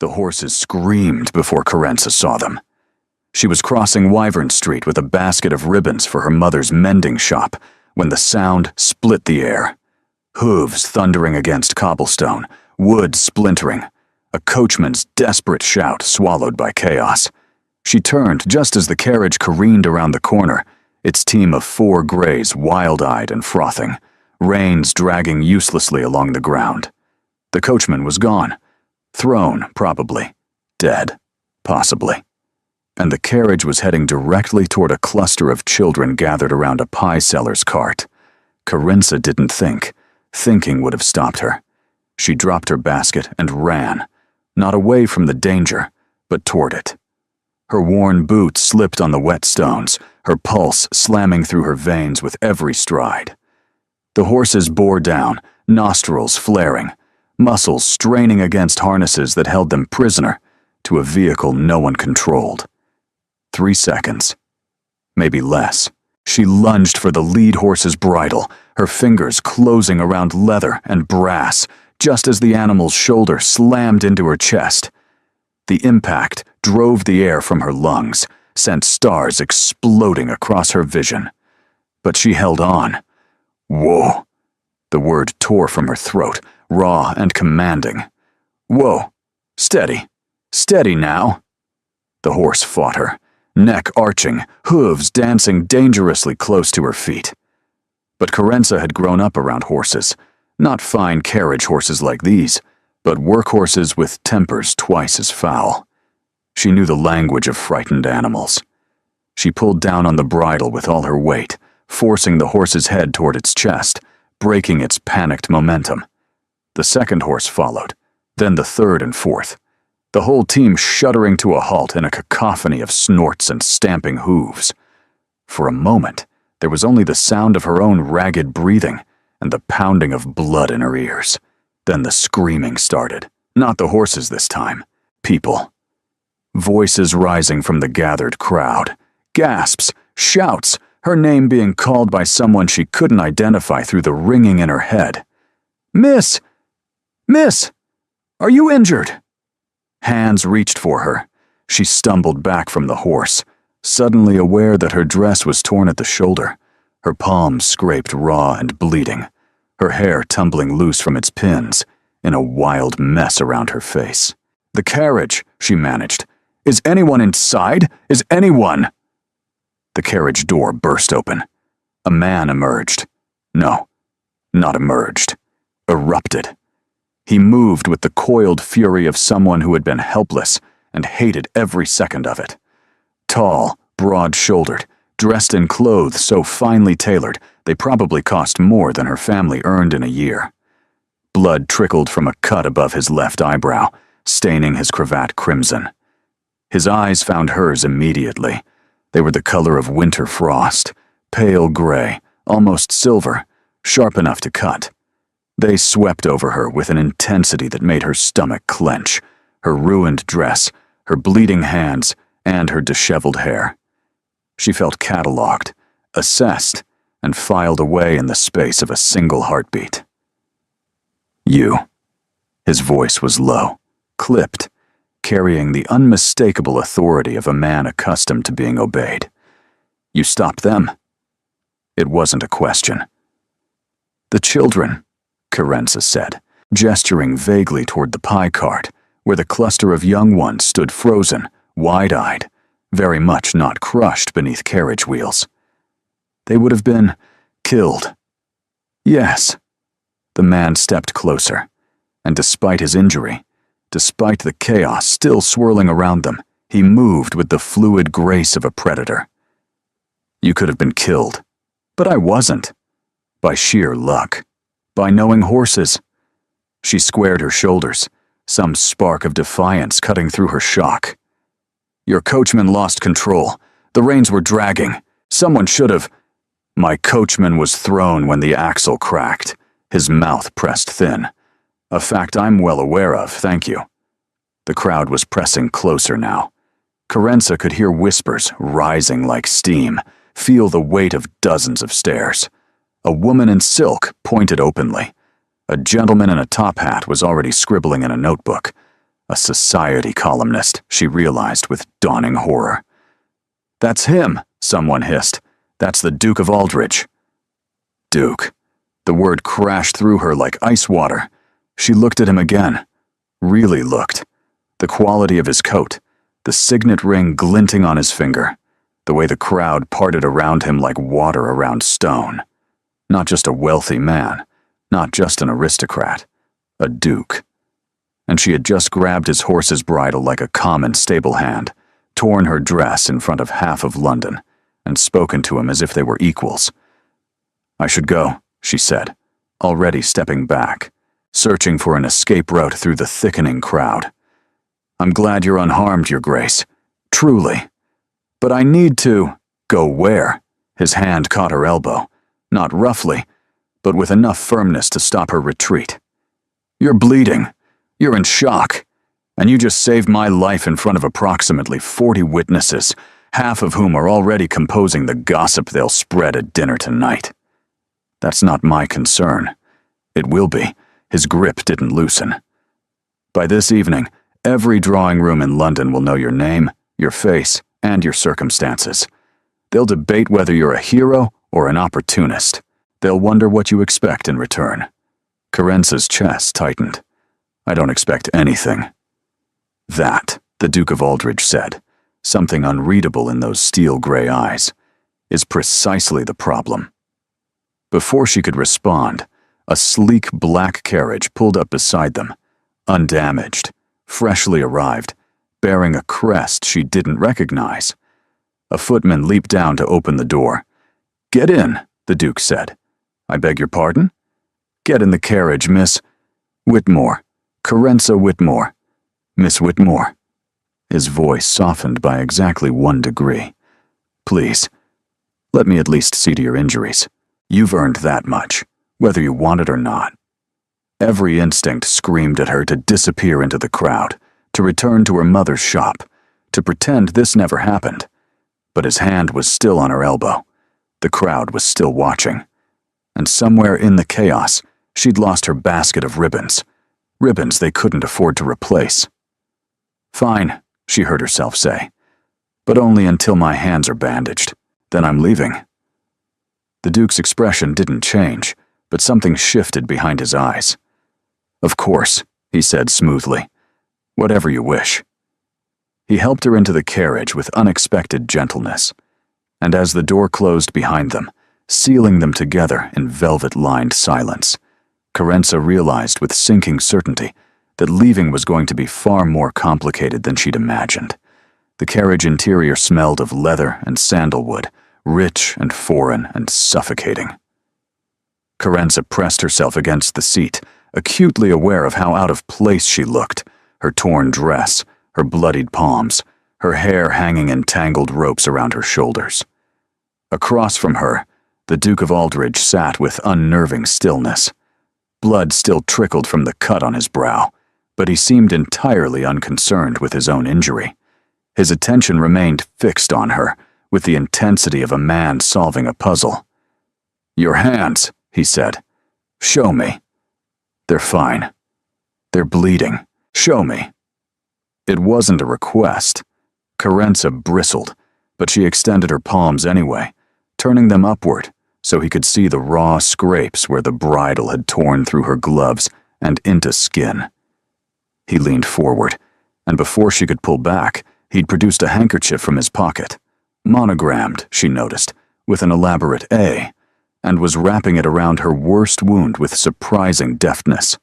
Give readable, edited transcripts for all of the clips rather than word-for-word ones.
The horses screamed before Carenza saw them. She was crossing Wyvern Street with a basket of ribbons for her mother's mending shop when the sound split the air. Hooves thundering against cobblestone, wood splintering, a coachman's desperate shout swallowed by chaos. She turned just as the carriage careened around the corner, its team of 4 greys wild-eyed and frothing, reins dragging uselessly along the ground. The coachman was gone. Thrown, probably. Dead, possibly. And the carriage was heading directly toward a cluster of children gathered around a pie seller's cart. Carenza didn't think. Thinking would have stopped her. She dropped her basket and ran, not away from the danger, but toward it. Her worn boots slipped on the wet stones, her pulse slamming through her veins with every stride. The horses bore down, nostrils flaring, muscles straining against harnesses that held them prisoner to a vehicle no one controlled. 3 seconds. Maybe less. She lunged for the lead horse's bridle, her fingers closing around leather and brass, just as the animal's shoulder slammed into her chest. The impact drove the air from her lungs, sent stars exploding across her vision. But she held on. Whoa. The word tore from her throat, raw and commanding. Whoa. Steady. Steady now. The horse fought her, neck arching, hooves dancing dangerously close to her feet. But Carenza had grown up around horses, not fine carriage horses like these, but workhorses with tempers twice as foul. She knew the language of frightened animals. She pulled down on the bridle with all her weight, forcing the horse's head toward its chest, breaking its panicked momentum. The second horse followed, then the third and fourth, the whole team shuddering to a halt in a cacophony of snorts and stamping hooves. For a moment, there was only the sound of her own ragged breathing and the pounding of blood in her ears. Then the screaming started. Not the horses this time. People. Voices rising from the gathered crowd. Gasps, shouts, her name being called by someone she couldn't identify through the ringing in her head. Miss! Miss! Are you injured? Hands reached for her. She stumbled back from the horse, suddenly aware that her dress was torn at the shoulder, her palms scraped raw and bleeding, her hair tumbling loose from its pins, in a wild mess around her face. The carriage, she managed. Is anyone inside? Is anyone? The carriage door burst open. A man emerged. No, not emerged. Erupted. He moved with the coiled fury of someone who had been helpless and hated every second of it. Tall, broad-shouldered, dressed in clothes so finely tailored they probably cost more than her family earned in a year. Blood trickled from a cut above his left eyebrow, staining his cravat crimson. His eyes found hers immediately. They were the color of winter frost, pale gray, almost silver, sharp enough to cut. They swept over her with an intensity that made her stomach clench, her ruined dress, her bleeding hands, and her disheveled hair. She felt catalogued, assessed, and filed away in the space of a single heartbeat. You. His voice was low, clipped, carrying the unmistakable authority of a man accustomed to being obeyed. You stopped them. It wasn't a question. The children, Carenza said, gesturing vaguely toward the pie cart, where the cluster of young ones stood frozen, wide-eyed, very much not crushed beneath carriage wheels. They would have been killed. Yes. The man stepped closer, and despite his injury, despite the chaos still swirling around them, he moved with the fluid grace of a predator. You could have been killed, but I wasn't. By sheer luck. By knowing horses. She squared her shoulders, some spark of defiance cutting through her shock. Your coachman lost control. The reins were dragging. Someone should have. My coachman was thrown when the axle cracked, his mouth pressed thin. A fact I'm well aware of, thank you. The crowd was pressing closer now. Carenza could hear whispers rising like steam, feel the weight of dozens of stares. A woman in silk pointed openly. A gentleman in a top hat was already scribbling in a notebook. A society columnist, she realized with dawning horror. "That's him," someone hissed. "That's the Duke of Aldridge." Duke. The word crashed through her like ice water. She looked at him again. Really looked. The quality of his coat, the signet ring glinting on his finger, the way the crowd parted around him like water around stone. Not just a wealthy man, not just an aristocrat, a duke. And she had just grabbed his horse's bridle like a common stable hand, torn her dress in front of half of London, and spoken to him as if they were equals. "I should go," she said, already stepping back, searching for an escape route through the thickening crowd. "I'm glad you're unharmed, Your Grace. Truly. But I need to—" "Go where?" His hand caught her elbow, not roughly, but with enough firmness to stop her retreat. "You're bleeding. You're in shock. And you just saved my life in front of approximately 40 witnesses, half of whom are already composing the gossip they'll spread at dinner tonight. That's not my concern. It will be." His grip didn't loosen. "By this evening, every drawing room in London will know your name, your face, and your circumstances. They'll debate whether you're a hero or an opportunist. They'll wonder what you expect in return." Carence's chest tightened. "I don't expect anything." "That," the Duke of Aldridge said, something unreadable in those steel-gray eyes, "is precisely the problem." Before she could respond, a sleek black carriage pulled up beside them, undamaged, freshly arrived, bearing a crest she didn't recognize. A footman leaped down to open the door. "Get in," the Duke said. "I beg your pardon?" "Get in the carriage, Miss Whitmore. Carenza Whitmore. Miss Whitmore." His voice softened by exactly 1 degree. "Please, let me at least see to your injuries. You've earned that much, whether you want it or not." Every instinct screamed at her to disappear into the crowd, to return to her mother's shop, to pretend this never happened. But his hand was still on her elbow. The crowd was still watching. And somewhere in the chaos, she'd lost her basket of ribbons. Ribbons they couldn't afford to replace. "Fine," she heard herself say. "But only until my hands are bandaged. Then I'm leaving." The Duke's expression didn't change, but something shifted behind his eyes. "Of course," he said smoothly. "Whatever you wish." He helped her into the carriage with unexpected gentleness, and as the door closed behind them, sealing them together in velvet-lined silence, Carenza realized with sinking certainty that leaving was going to be far more complicated than she'd imagined. The carriage interior smelled of leather and sandalwood, rich and foreign and suffocating. Carenza pressed herself against the seat, acutely aware of how out of place she looked, her torn dress, her bloodied palms, her hair hanging in tangled ropes around her shoulders. Across from her, the Duke of Aldridge sat with unnerving stillness. Blood still trickled from the cut on his brow, but he seemed entirely unconcerned with his own injury. His attention remained fixed on her, with the intensity of a man solving a puzzle. "Your hands," he said. "Show me." "They're fine. They're bleeding. Show me." It wasn't a request. Carenza bristled, but she extended her palms anyway, turning them upward so he could see the raw scrapes where the bridle had torn through her gloves and into skin. He leaned forward, and before she could pull back, he'd produced a handkerchief from his pocket, monogrammed, she noticed, with an elaborate A, and was wrapping it around her worst wound with surprising deftness.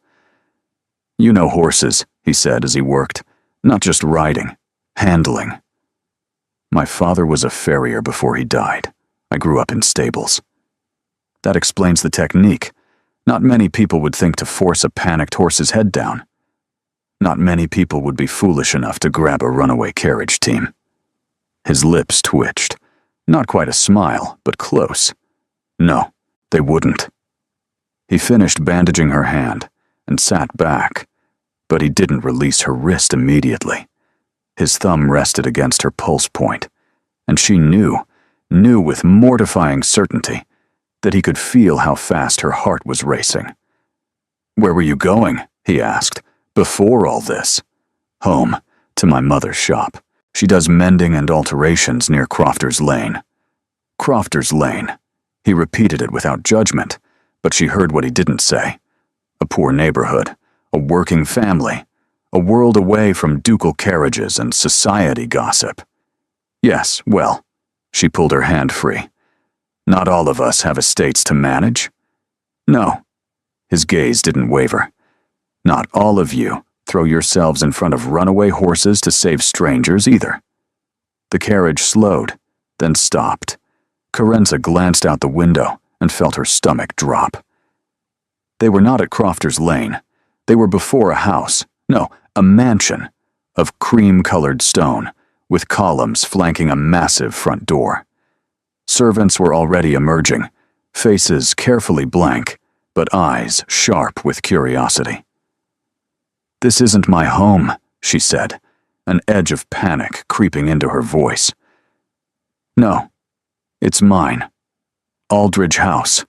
"You know horses," he said as he worked, "not just riding, handling. My father was a farrier before he died. I grew up in stables. That explains the technique. Not many people would think to force a panicked horse's head down. Not many people would be foolish enough to grab a runaway carriage team." His lips twitched. Not quite a smile, but close. No, they wouldn't. He finished bandaging her hand and sat back, but he didn't release her wrist immediately. His thumb rested against her pulse point, and she knew with mortifying certainty, that he could feel how fast her heart was racing. "Where were you going?" he asked, "before all this?" Home, to my mother's shop. She does mending and alterations near Crofter's Lane. Crofter's Lane. He repeated it without judgment, but she heard what he didn't say. A poor neighborhood, a working family, a world away from ducal carriages and society gossip. Yes, well, she pulled her hand free. Not all of us have estates to manage. No. His gaze didn't waver. Not all of you throw yourselves in front of runaway horses to save strangers either. The carriage slowed, then stopped. Carenza glanced out the window and felt her stomach drop. They were not at Crofter's Lane. They were before a house, no, a mansion, of cream-colored stone, with columns flanking a massive front door. Servants were already emerging, faces carefully blank, but eyes sharp with curiosity. "This isn't my home," she said, an edge of panic creeping into her voice. "No, it's mine. Aldridge House.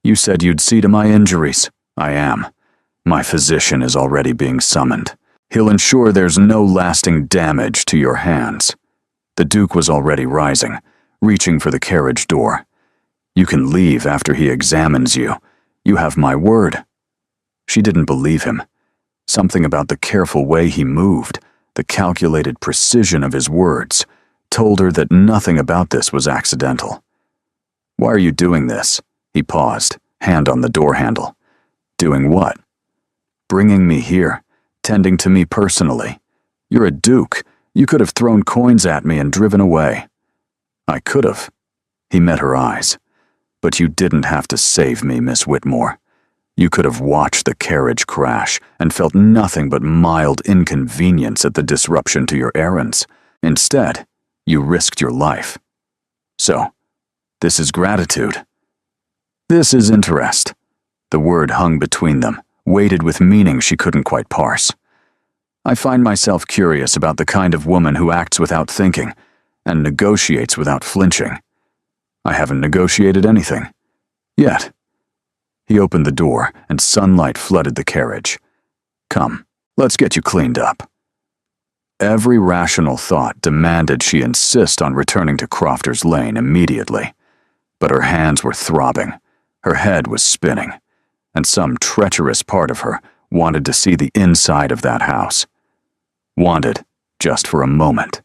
You said you'd see to my injuries. I am. My physician is already being summoned. He'll ensure there's no lasting damage to your hands." The Duke was already rising, reaching for the carriage door. "You can leave after he examines you. You have my word." She didn't believe him. Something about the careful way he moved, the calculated precision of his words, told her that nothing about this was accidental. "Why are you doing this?" He paused, hand on the door handle. "Doing what?" "Bringing me here, tending to me personally. You're a duke. You could have thrown coins at me and driven away." "I could have." He met her eyes. "But you didn't have to save me, Miss Whitmore. You could have watched the carriage crash and felt nothing but mild inconvenience at the disruption to your errands. Instead, you risked your life. So, this is gratitude. This is interest." The word hung between them, weighted with meaning she couldn't quite parse. "I find myself curious about the kind of woman who acts without thinking and negotiates without flinching. I haven't negotiated anything. Yet." He opened the door, and sunlight flooded the carriage. "Come, let's get you cleaned up." Every rational thought demanded she insist on returning to Crofter's Lane immediately. But her hands were throbbing, her head was spinning, and some treacherous part of her wanted to see the inside of that house. Wanted, just for a moment,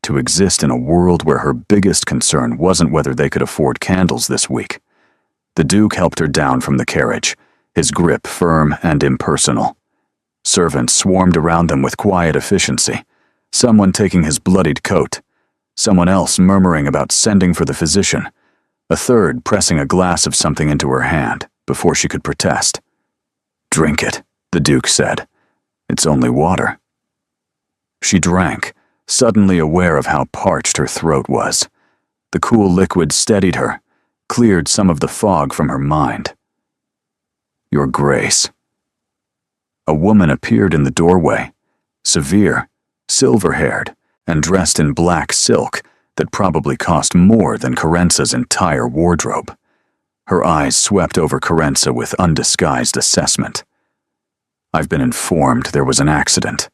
to exist in a world where her biggest concern wasn't whether they could afford candles this week. The Duke helped her down from the carriage, his grip firm and impersonal. Servants swarmed around them with quiet efficiency, someone taking his bloodied coat, someone else murmuring about sending for the physician, a third pressing a glass of something into her hand before she could protest. "Drink it," the Duke said. "It's only water." She drank, suddenly aware of how parched her throat was. The cool liquid steadied her, cleared some of the fog from her mind. "Your Grace." A woman appeared in the doorway, severe, silver-haired, and dressed in black silk that probably cost more than Carenza's entire wardrobe. Her eyes swept over Carenza with undisguised assessment. "I've been informed there was an accident.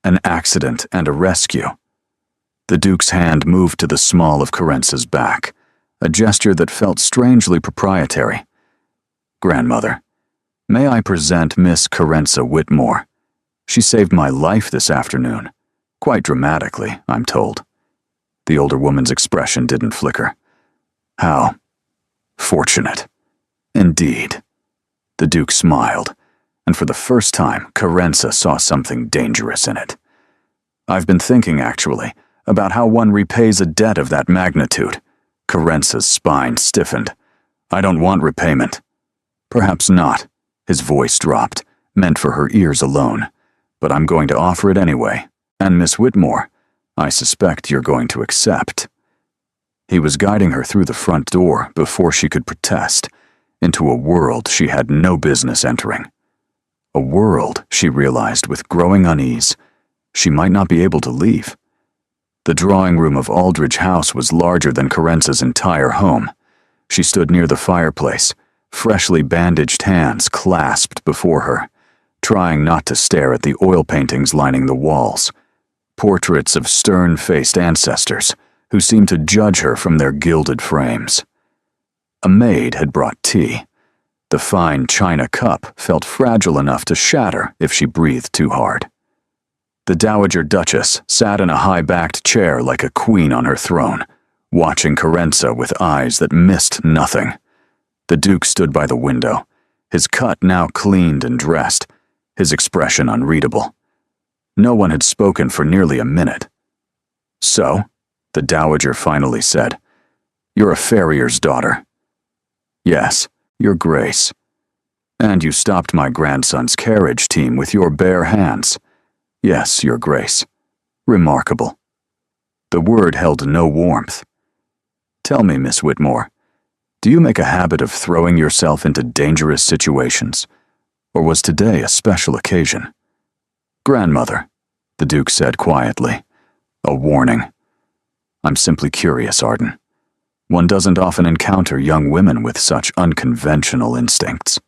An accident and a rescue." The Duke's hand moved to the small of Carenza's back, a gesture that felt strangely proprietary. "Grandmother, may I present Miss Carenza Whitmore? She saved my life this afternoon. Quite dramatically, I'm told." The older woman's expression didn't flicker. "How fortunate. Indeed." The Duke smiled, and for the first time, Carenza saw something dangerous in it. "I've been thinking, actually, about how one repays a debt of that magnitude." Carenza's spine stiffened. "I don't want repayment." "Perhaps not." His voice dropped, meant for her ears alone. "But I'm going to offer it anyway. And Miss Whitmore, I suspect you're going to accept." He was guiding her through the front door before she could protest, into a world she had no business entering. A world, she realized with growing unease, she might not be able to leave. The drawing room of Aldridge House was larger than Carenza's entire home. She stood near the fireplace, freshly bandaged hands clasped before her, trying not to stare at the oil paintings lining the walls, portraits of stern-faced ancestors who seemed to judge her from their gilded frames. A maid had brought tea. The fine china cup felt fragile enough to shatter if she breathed too hard. The Dowager Duchess sat in a high-backed chair like a queen on her throne, watching Carenza with eyes that missed nothing. The Duke stood by the window, his cut now cleaned and dressed, his expression unreadable. No one had spoken for nearly a minute. "So," the Dowager finally said, "you're a farrier's daughter." "Yes, Your Grace. And you stopped my grandson's carriage team with your bare hands." "Yes, Your Grace." "Remarkable." The word held no warmth. "Tell me, Miss Whitmore, do you make a habit of throwing yourself into dangerous situations, or was today a special occasion?" "Grandmother," the Duke said quietly. "A warning. I'm simply curious, Arden. One doesn't often encounter young women with such unconventional instincts."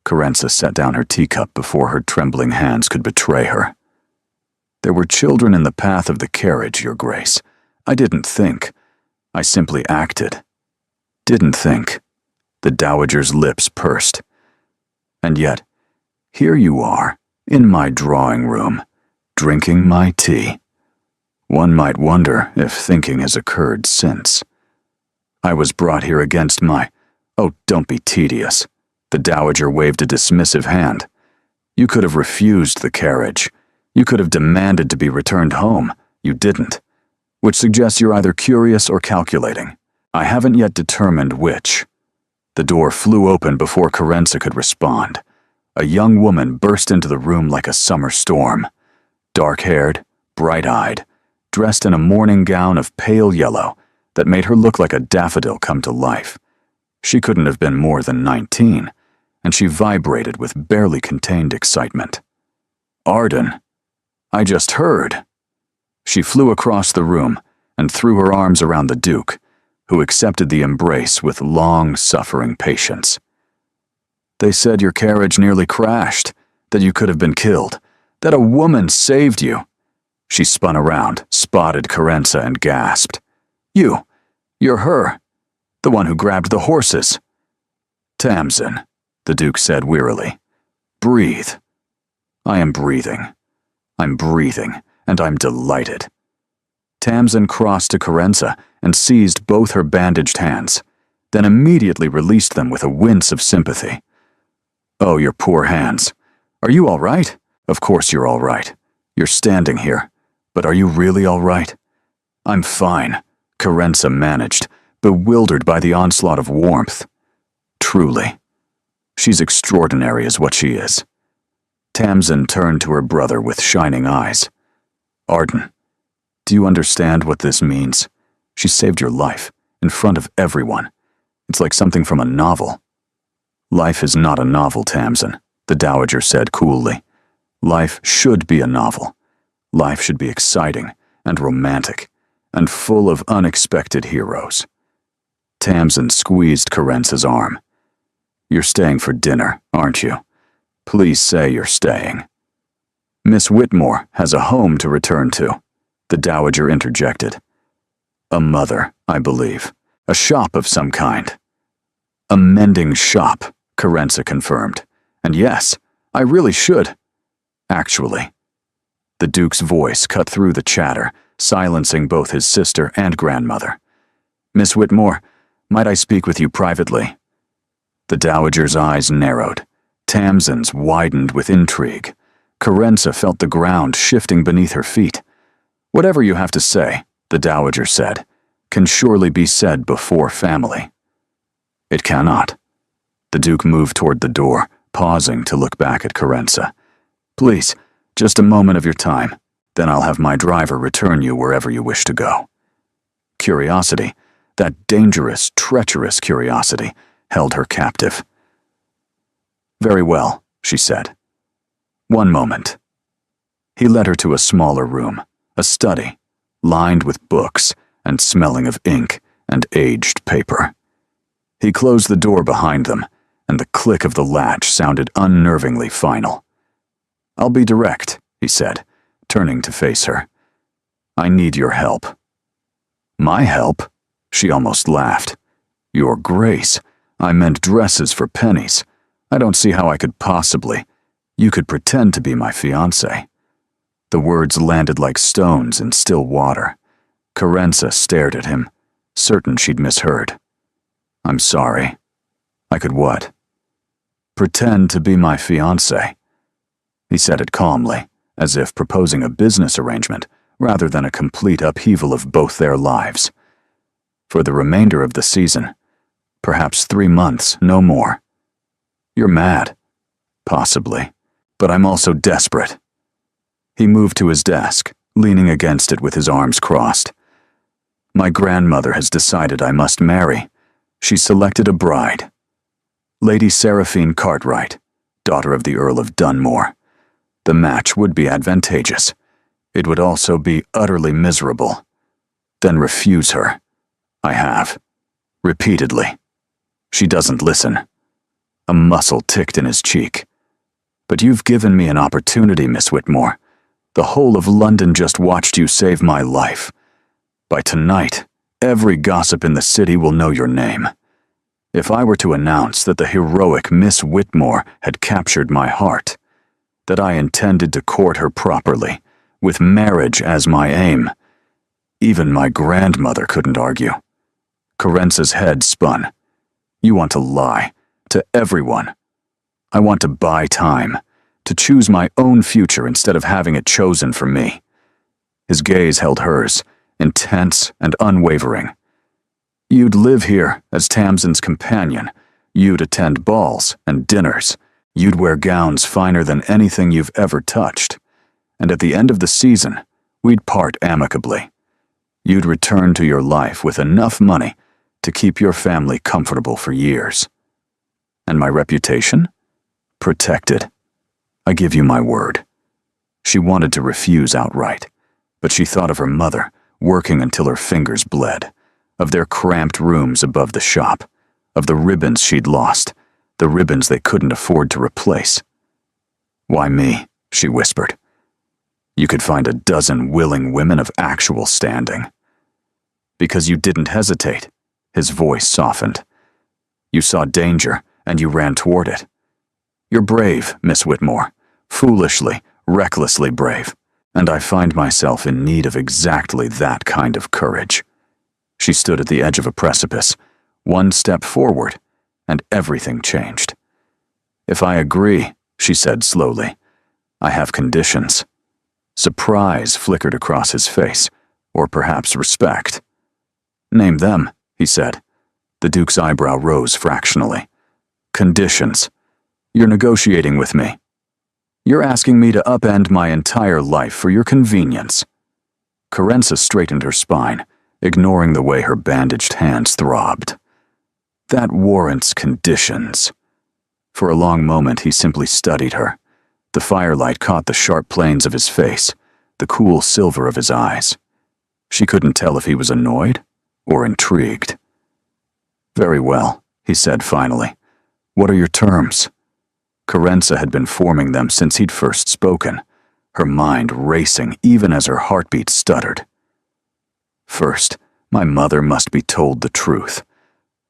Carenza set down her teacup before her trembling hands could betray her. "There were children in the path of the carriage, Your Grace. I didn't think. I simply acted." "Didn't think." The Dowager's lips pursed. "And yet, here you are, in my drawing room, drinking my tea. One might wonder if thinking has occurred since. I was brought here against my— Oh, don't be tedious." The Dowager waved a dismissive hand. "You could have refused the carriage. You could have demanded to be returned home. You didn't. Which suggests you're either curious or calculating. I haven't yet determined which." The door flew open before Carenza could respond. A young woman burst into the room like a summer storm. Dark-haired, bright-eyed, dressed in a morning gown of pale yellow that made her look like a daffodil come to life. She couldn't have been more than 19, and she vibrated with barely contained excitement. "Arden, I just heard." She flew across the room and threw her arms around the Duke, who accepted the embrace with long-suffering patience. "They said your carriage nearly crashed, that you could have been killed, that a woman saved you." She spun around, spotted Carenza, and gasped. You're her, the one who grabbed the horses." "Tamsin," the Duke said wearily. "Breathe." "I am breathing. I'm breathing, and I'm delighted." Tamsin crossed to Carenza and seized both her bandaged hands, then immediately released them with a wince of sympathy. "Oh, your poor hands. Are you all right?" "Of course you're all right. You're standing here. But are you really all right?" "I'm fine," Carenza managed, bewildered by the onslaught of warmth. "Truly. She's extraordinary is what she is." Tamsin turned to her brother with shining eyes. "Arden, do you understand what this means? She saved your life, in front of everyone. It's like something from a novel." "Life is not a novel, Tamsin," the Dowager said coolly. "Life should be a novel. Life should be exciting and romantic and full of unexpected heroes." Tamsin squeezed Carenza's arm. "You're staying for dinner, aren't you? Please say you're staying." "Miss Whitmore has a home to return to," the Dowager interjected. "A mother, I believe. A shop of some kind." "A mending shop," Carenza confirmed. "And yes, I really should. Actually." The Duke's voice cut through the chatter, silencing both his sister and grandmother. "Miss Whitmore, might I speak with you privately?" The Dowager's eyes narrowed. Tamsin's widened with intrigue. Carenza felt the ground shifting beneath her feet. "Whatever you have to say," the Dowager said, "can surely be said before family." "It cannot." The Duke moved toward the door, pausing to look back at Carenza. "Please, just a moment of your time. Then I'll have my driver return you wherever you wish to go." Curiosity, that dangerous, treacherous curiosity, held her captive. "Very well," she said. "One moment." He led her to a smaller room, a study, lined with books and smelling of ink and aged paper. He closed the door behind them, and the click of the latch sounded unnervingly final. I'll be direct, he said, turning to face her. I need your help. My help? She almost laughed. Your Grace, I meant dresses for pennies. I don't see how I could possibly. You could pretend to be my fiancé. The words landed like stones in still water. Carenza stared at him, certain she'd misheard. I'm sorry. I could what? Pretend to be my fiancé. He said it calmly, as if proposing a business arrangement rather than a complete upheaval of both their lives. For the remainder of the season, perhaps 3 months, no more. You're mad. Possibly. But I'm also desperate. He moved to his desk, leaning against it with his arms crossed. My grandmother has decided I must marry. She's selected a bride. Lady Seraphine Cartwright, daughter of the Earl of Dunmore. The match would be advantageous. It would also be utterly miserable. Then refuse her. I have. Repeatedly. She doesn't listen. A muscle ticked in his cheek. But you've given me an opportunity, Miss Whitmore. The whole of London just watched you save my life. By tonight, every gossip in the city will know your name. If I were to announce that the heroic Miss Whitmore had captured my heart, that I intended to court her properly, with marriage as my aim, even my grandmother couldn't argue. Carenza's head spun. You want to lie, to everyone. I want to buy time, to choose my own future instead of having it chosen for me. His gaze held hers, intense and unwavering. You'd live here as Tamsin's companion. You'd attend balls and dinners. You'd wear gowns finer than anything you've ever touched. And at the end of the season, we'd part amicably. You'd return to your life with enough money to keep your family comfortable for years. And my reputation? Protected. I give you my word. She wanted to refuse outright, but she thought of her mother, working until her fingers bled, of their cramped rooms above the shop, of the ribbons she'd lost, the ribbons they couldn't afford to replace. Why me? She whispered. You could find a dozen willing women of actual standing. Because you didn't hesitate. His voice softened. You saw danger, and you ran toward it. You're brave, Miss Whitmore. Foolishly, recklessly brave. And I find myself in need of exactly that kind of courage. She stood at the edge of a precipice, one step forward, and everything changed. If I agree, she said slowly, I have conditions. Surprise flickered across his face, or perhaps respect. Name them, he said. The Duke's eyebrow rose fractionally. Conditions. You're negotiating with me. You're asking me to upend my entire life for your convenience. Carenza straightened her spine, ignoring the way her bandaged hands throbbed. That warrants conditions. For a long moment he simply studied her. The firelight caught the sharp planes of his face, the cool silver of his eyes. She couldn't tell if he was annoyed or intrigued. Very well, he said finally. What are your terms? Carenza had been forming them since he'd first spoken, her mind racing even as her heartbeat stuttered. First, my mother must be told the truth.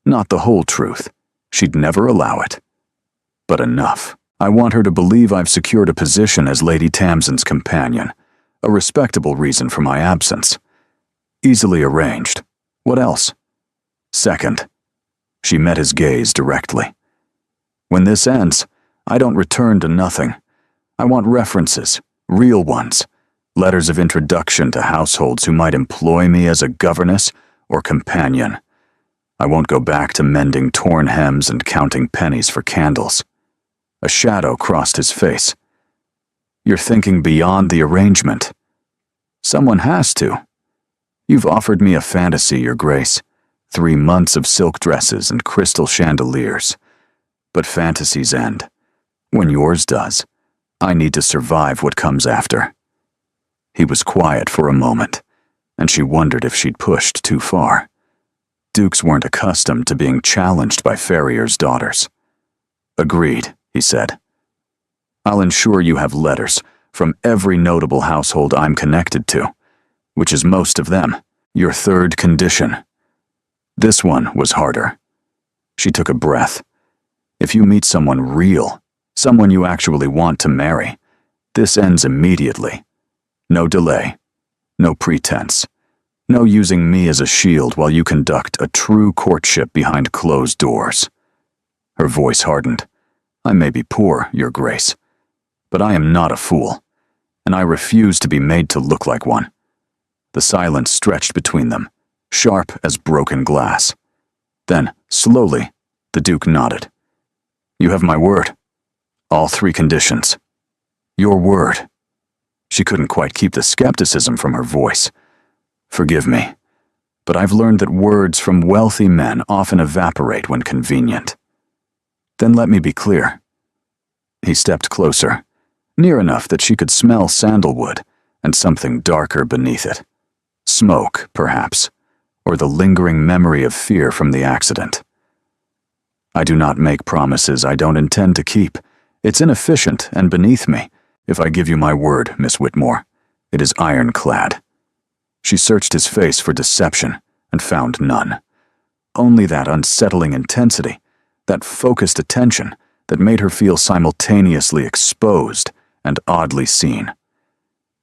Not the whole truth. She'd never allow it. But enough. I want her to believe I've secured a position as Lady Tamsin's companion, a respectable reason for my absence. Easily arranged. What else? Second. She met his gaze directly. When this ends, I don't return to nothing. I want references, real ones, letters of introduction to households who might employ me as a governess or companion. I won't go back to mending torn hems and counting pennies for candles. A shadow crossed his face. You're thinking beyond the arrangement. Someone has to. You've offered me a fantasy, Your Grace. 3 months of silk dresses and crystal chandeliers. But fantasies end. When yours does, I need to survive what comes after. He was quiet for a moment, and she wondered if she'd pushed too far. Dukes weren't accustomed to being challenged by farriers' daughters. Agreed, he said. I'll ensure you have letters from every notable household I'm connected to, which is most of them. Your third condition. This one was harder. She took a breath. If you meet someone real, someone you actually want to marry, this ends immediately. No delay. No pretense. No using me as a shield while you conduct a true courtship behind closed doors. Her voice hardened. I may be poor, Your Grace, but I am not a fool, and I refuse to be made to look like one. The silence stretched between them, sharp as broken glass. Then, slowly, the Duke nodded. You have my word. All 3 conditions. Your word. She couldn't quite keep the skepticism from her voice. Forgive me, but I've learned that words from wealthy men often evaporate when convenient. Then let me be clear. He stepped closer, near enough that she could smell sandalwood and something darker beneath it. Smoke, perhaps, or the lingering memory of fear from the accident. I do not make promises I don't intend to keep. It's inefficient and beneath me. If I give you my word, Miss Whitmore, it is ironclad. She searched his face for deception and found none. Only that unsettling intensity, that focused attention that made her feel simultaneously exposed and oddly seen.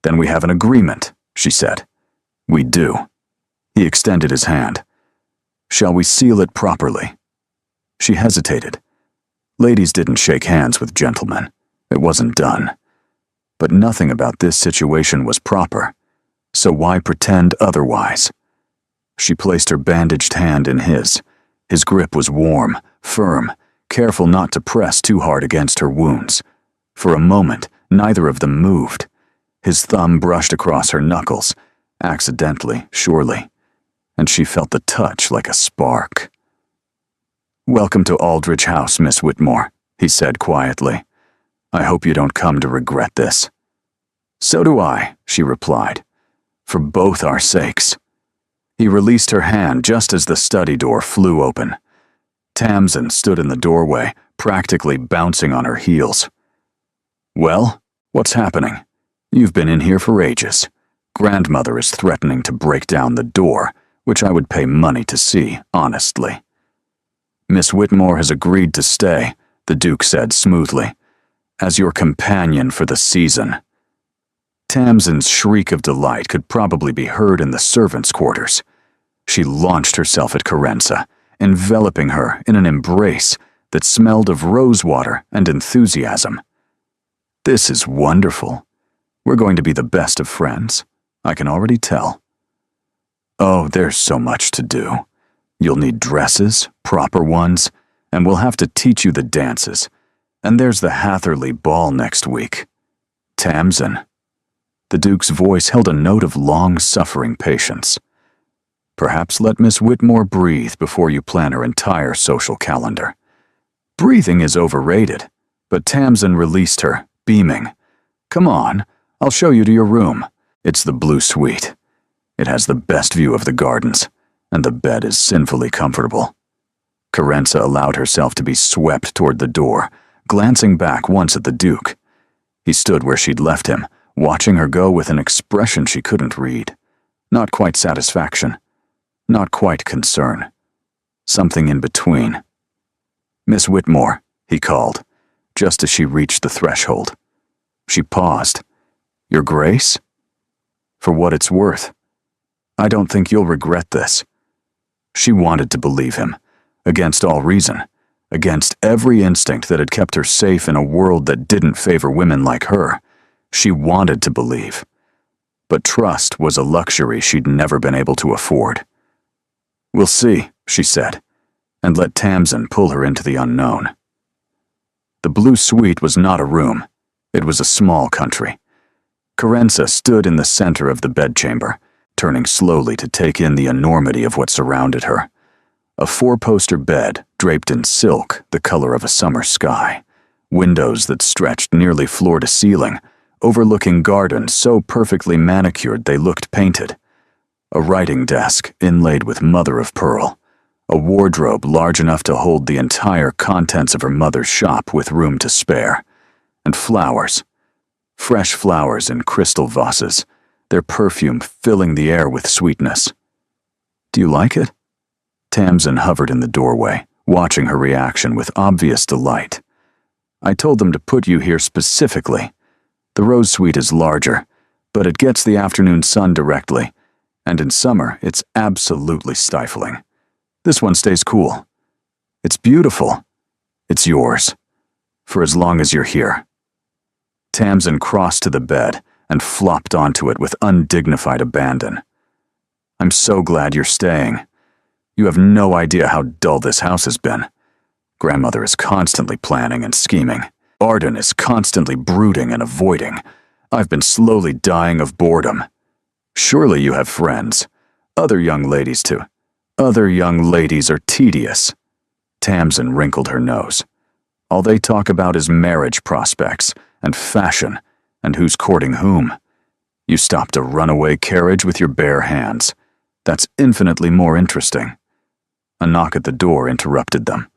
Then we have an agreement, she said. We do. He extended his hand. Shall we seal it properly? She hesitated. Ladies didn't shake hands with gentlemen. It wasn't done. But nothing about this situation was proper, so why pretend otherwise? She placed her bandaged hand in his. His grip was warm, firm, careful not to press too hard against her wounds. For a moment, neither of them moved. His thumb brushed across her knuckles, accidentally, surely, and she felt the touch like a spark. Welcome to Aldrich House, Miss Whitmore, he said quietly. I hope you don't come to regret this. So do I, she replied. For both our sakes. He released her hand just as the study door flew open. Tamsin stood in the doorway, practically bouncing on her heels. Well, what's happening? You've been in here for ages. Grandmother is threatening to break down the door, which I would pay money to see, honestly. Miss Whitmore has agreed to stay, the Duke said smoothly, as your companion for the season. Tamsin's shriek of delight could probably be heard in the servants' quarters. She launched herself at Carenza, enveloping her in an embrace that smelled of rosewater and enthusiasm. This is wonderful. We're going to be the best of friends. I can already tell. Oh, there's so much to do. You'll need dresses, proper ones, and we'll have to teach you the dances. And there's the Hatherley ball next week. Tamsin. The Duke's voice held a note of long-suffering patience. Perhaps let Miss Whitmore breathe before you plan her entire social calendar. Breathing is overrated, but Tamsin released her, beaming. Come on, I'll show you to your room. It's the Blue Suite. It has the best view of the gardens, and the bed is sinfully comfortable. Carenza allowed herself to be swept toward the door, glancing back once at the Duke. He stood where she'd left him, watching her go with an expression she couldn't read. Not quite satisfaction. Not quite concern. Something in between. Miss Whitmore, he called, just as she reached the threshold. She paused. Your Grace? For what it's worth. I don't think you'll regret this. She wanted to believe him, against all reason, against every instinct that had kept her safe in a world that didn't favor women like her. She wanted to believe. But trust was a luxury she'd never been able to afford. We'll see, she said, and let Tamsin pull her into the unknown. The Blue Suite was not a room. It was a small country. Carenza stood in the center of the bedchamber, turning slowly to take in the enormity of what surrounded her. A four-poster bed draped in silk the color of a summer sky, windows that stretched nearly floor to ceiling, overlooking gardens so perfectly manicured they looked painted. A writing desk inlaid with mother of pearl, a wardrobe large enough to hold the entire contents of her mother's shop with room to spare, and flowers. Fresh flowers in crystal vases, their perfume filling the air with sweetness. Do you like it? Tamsin hovered in the doorway, watching her reaction with obvious delight. I told them to put you here specifically. The rose suite is larger, but it gets the afternoon sun directly, and in summer it's absolutely stifling. This one stays cool. It's beautiful. It's yours. For as long as you're here. Tamsin crossed to the bed and flopped onto it with undignified abandon. I'm so glad you're staying. You have no idea how dull this house has been. Grandmother is constantly planning and scheming. Arden is constantly brooding and avoiding. I've been slowly dying of boredom. Surely you have friends. Other young ladies too. Other young ladies are tedious. Tamsin wrinkled her nose. All they talk about is marriage prospects and fashion and who's courting whom. You stopped a runaway carriage with your bare hands. That's infinitely more interesting. A knock at the door interrupted them.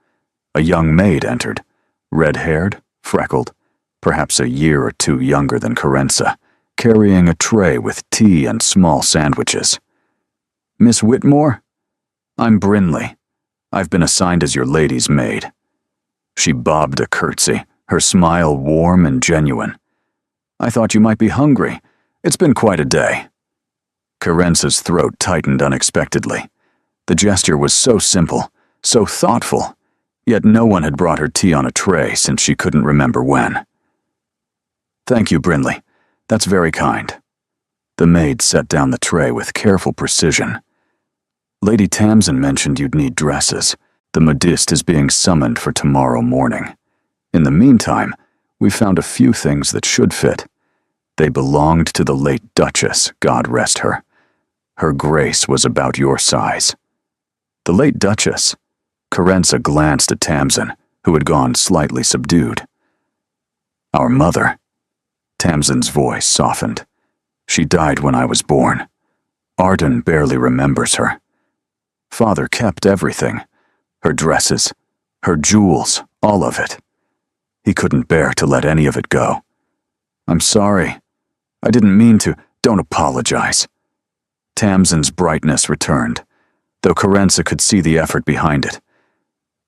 A young maid entered, red-haired, freckled, perhaps a year or two younger than Carenza, carrying a tray with tea and small sandwiches. Miss Whitmore? I'm Brinley. I've been assigned as your lady's maid. She bobbed a curtsy, her smile warm and genuine. I thought you might be hungry. It's been quite a day. Carenza's throat tightened unexpectedly. The gesture was so simple, so thoughtful, yet no one had brought her tea on a tray since she couldn't remember when. Thank you, Brinley. That's very kind. The maid set down the tray with careful precision. Lady Tamsin mentioned you'd need dresses. The modiste is being summoned for tomorrow morning. In the meantime, we found a few things that should fit. They belonged to the late Duchess, God rest her. Her grace was about your size. The late Duchess? Carenza glanced at Tamsin, who had gone slightly subdued. Our mother. Tamsin's voice softened. She died when I was born. Arden barely remembers her. Father kept everything. Her dresses, her jewels, all of it. He couldn't bear to let any of it go. I'm sorry. I didn't mean to. Don't apologize. Tamsin's brightness returned, though Carenza could see the effort behind it.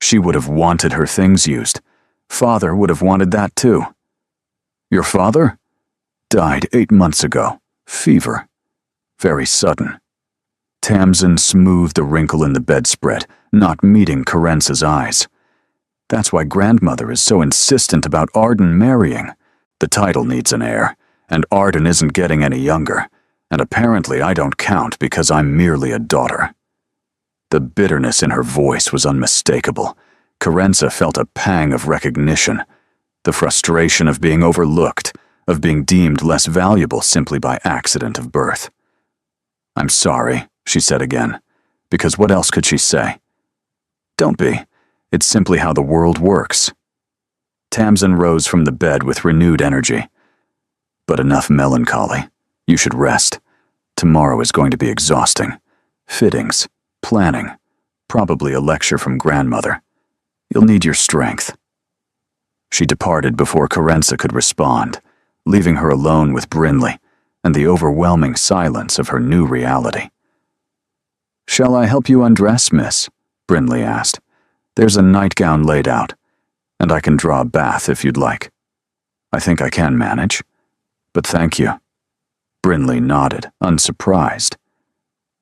She would have wanted her things used. Father would have wanted that too. Your father? Died 8 months ago. Fever. Very sudden. Tamsin smoothed a wrinkle in the bedspread, not meeting Carenza's eyes. That's why grandmother is so insistent about Arden marrying. The title needs an heir, and Arden isn't getting any younger, and apparently I don't count because I'm merely a daughter. The bitterness in her voice was unmistakable. Carenza felt a pang of recognition, the frustration of being overlooked, of being deemed less valuable simply by accident of birth. I'm sorry, she said again, because what else could she say? Don't be. It's simply how the world works. Tamsin rose from the bed with renewed energy. But enough melancholy. You should rest. Tomorrow is going to be exhausting. Fittings, planning, probably a lecture from grandmother. You'll need your strength. She departed before Carenza could respond, leaving her alone with Brinley and the overwhelming silence of her new reality. Shall I help you undress, miss? Brinley asked. There's a nightgown laid out, and I can draw a bath if you'd like. I think I can manage, but thank you. Brinley nodded, unsurprised.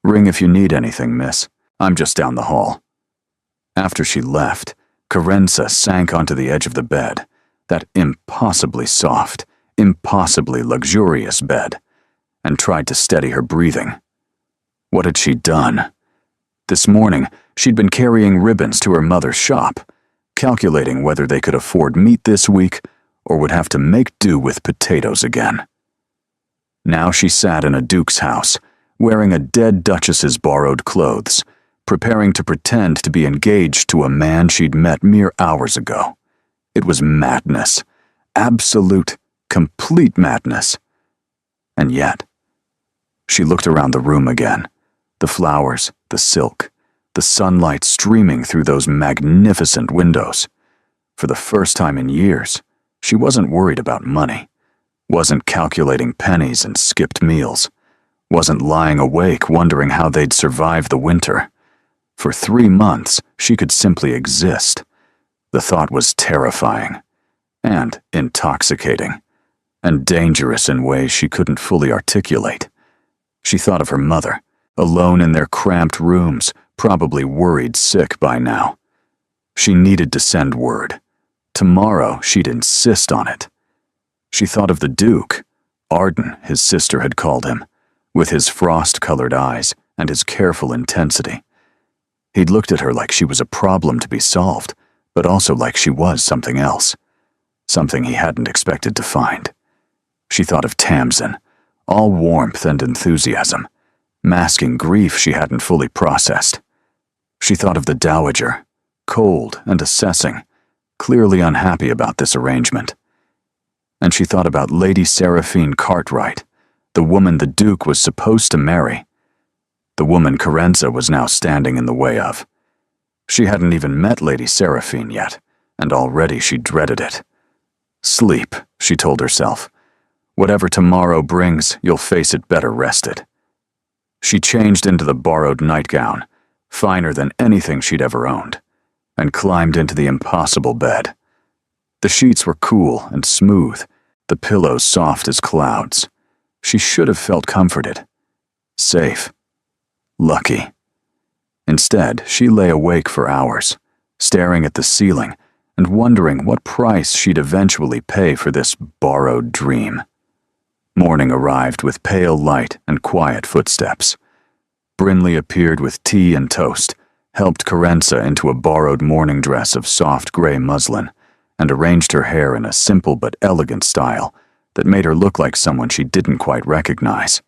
Ring if you need anything, miss. I'm just down the hall. After she left, Carenza sank onto the edge of the bed, that impossibly soft, impossibly luxurious bed, and tried to steady her breathing. What had she done? This morning, she'd been carrying ribbons to her mother's shop, calculating whether they could afford meat this week or would have to make do with potatoes again. Now she sat in a duke's house, wearing a dead duchess's borrowed clothes, preparing to pretend to be engaged to a man she'd met mere hours ago. It was madness. Absolute, complete madness. And yet, she looked around the room again. The flowers, the silk, the sunlight streaming through those magnificent windows. For the first time in years, She wasn't worried about money, wasn't calculating pennies and skipped meals, wasn't lying awake wondering how they'd survive the winter. For 3 months, she could simply exist. The thought was terrifying, and intoxicating, and dangerous in ways she couldn't fully articulate. She thought of her mother, alone in their cramped rooms, probably worried sick by now. She needed to send word. Tomorrow, she'd insist on it. She thought of the Duke, Arden, his sister had called him, with his frost-colored eyes and his careful intensity. He'd looked at her like she was a problem to be solved, but also like she was something else, something he hadn't expected to find. She thought of Tamsin, all warmth and enthusiasm, masking grief she hadn't fully processed. She thought of the Dowager, cold and assessing, clearly unhappy about this arrangement. And she thought about Lady Seraphine Cartwright, the woman the Duke was supposed to marry, the woman Carenza was now standing in the way of. She hadn't even met Lady Seraphine yet, and already she dreaded it. Sleep, she told herself. Whatever tomorrow brings, you'll face it better rested. She changed into the borrowed nightgown, finer than anything she'd ever owned, and climbed into the impossible bed. The sheets were cool and smooth, the pillows soft as clouds. She should have felt comforted, safe, lucky. Instead, she lay awake for hours, staring at the ceiling and wondering what price she'd eventually pay for this borrowed dream. Morning arrived with pale light and quiet footsteps. Brinley appeared with tea and toast, helped Carenza into a borrowed morning dress of soft gray muslin, and arranged her hair in a simple but elegant style that made her look like someone she didn't quite recognize.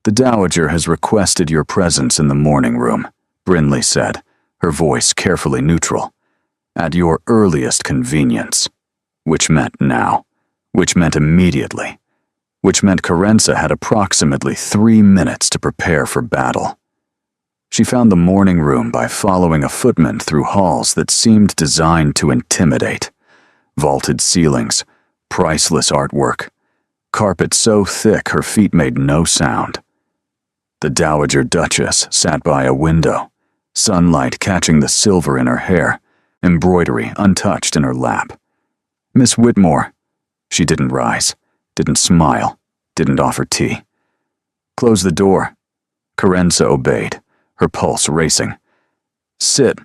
"The Dowager has requested your presence in the morning room," Brinley said, her voice carefully neutral. "At your earliest convenience," which meant now, which meant immediately, which meant Carenza had approximately 3 minutes to prepare for battle. She found the morning room by following a footman through halls that seemed designed to intimidate. Vaulted ceilings, priceless artwork, carpet so thick her feet made no sound. The Dowager Duchess sat by a window, sunlight catching the silver in her hair, embroidery untouched in her lap. "Miss Whitmore." She didn't rise, didn't smile, didn't offer tea. "Close the door." Carenza obeyed, her pulse racing. "Sit."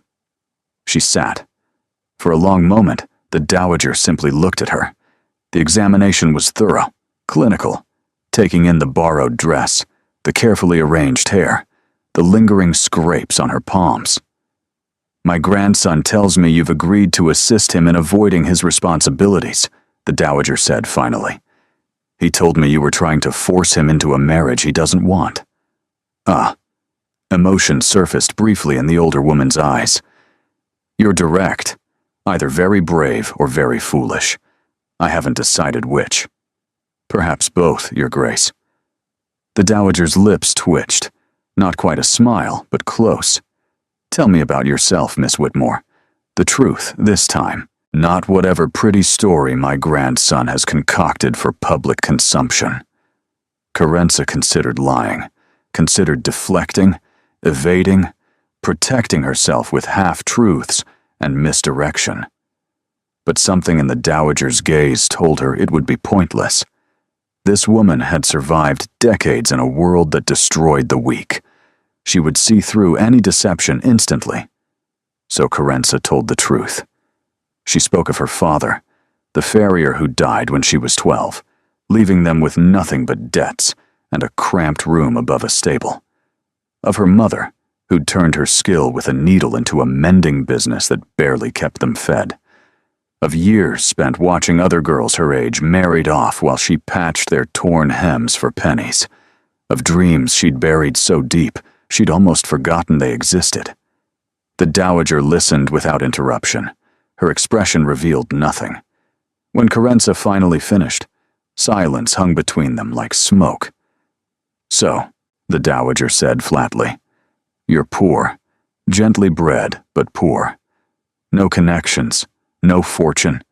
She sat. For a long moment, the Dowager simply looked at her. The examination was thorough, clinical, taking in the borrowed dress, the carefully arranged hair, the lingering scrapes on her palms. "My grandson tells me you've agreed to assist him in avoiding his responsibilities," the Dowager said finally. "He told me you were trying to force him into a marriage he doesn't want." "Ah." Emotion surfaced briefly in the older woman's eyes. "You're direct, either very brave or very foolish. I haven't decided which. Perhaps both, Your Grace." The Dowager's lips twitched, not quite a smile, but close. "Tell me about yourself, Miss Whitmore. The truth, this time, not whatever pretty story my grandson has concocted for public consumption." Carenza considered lying, considered deflecting, evading, protecting herself with half-truths and misdirection. But something in the Dowager's gaze told her it would be pointless. This woman had survived decades in a world that destroyed the weak. She would see through any deception instantly. So Carenza told the truth. She spoke of her father, the farrier who died when she was 12, leaving them with nothing but debts and a cramped room above a stable. Of her mother, who'd turned her skill with a needle into a mending business that barely kept them fed. Of years spent watching other girls her age married off while she patched their torn hems for pennies. Of dreams she'd buried so deep, she'd almost forgotten they existed. The Dowager listened without interruption. Her expression revealed nothing. When Carenza finally finished, silence hung between them like smoke. "So," the Dowager said flatly, "you're poor, gently bred, but poor. No connections, no fortune,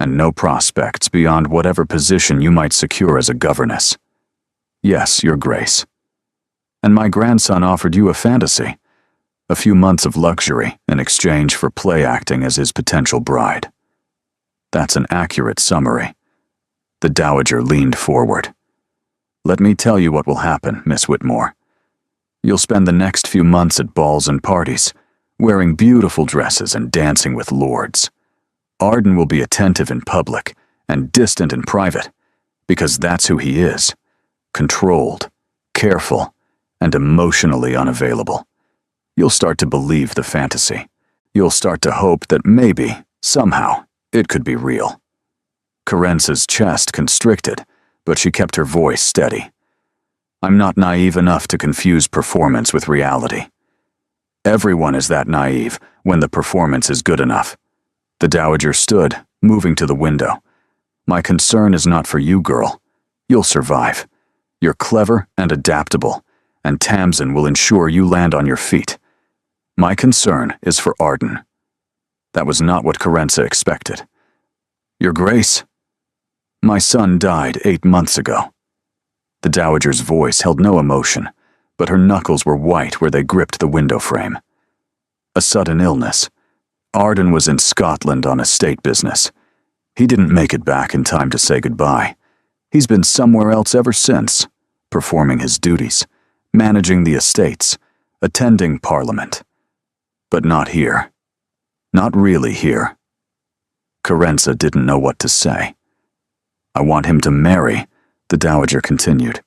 and no prospects beyond whatever position you might secure as a governess. Yes, Your Grace. And my grandson offered you a fantasy, a few months of luxury in exchange for play acting as his potential bride. That's an accurate summary. The Dowager leaned forward. Let me tell you what will happen, Miss Whitmore. You'll spend the next few months at balls and parties, wearing beautiful dresses and dancing with lords. Arden will be attentive in public and distant in private, because that's who he is. Controlled, careful, and emotionally unavailable. You'll start to believe the fantasy. You'll start to hope that maybe, somehow, it could be real. Carence's chest constricted, but she kept her voice steady. I'm not naive enough to confuse performance with reality. Everyone is that naive when the performance is good enough. The Dowager stood, moving to the window. My concern is not for you, girl. You'll survive. You're clever and adaptable, and Tamsin will ensure you land on your feet. My concern is for Arden. That was not what Carence expected. Your Grace, my son died 8 months ago. The Dowager's voice held no emotion, but her knuckles were white where they gripped the window frame. A sudden illness. Arden was in Scotland on estate business. He didn't make it back in time to say goodbye. He's been somewhere else ever since, performing his duties, managing the estates, attending Parliament. But not here. Not really here. Carenza didn't know what to say. I want him to marry, the Dowager continued.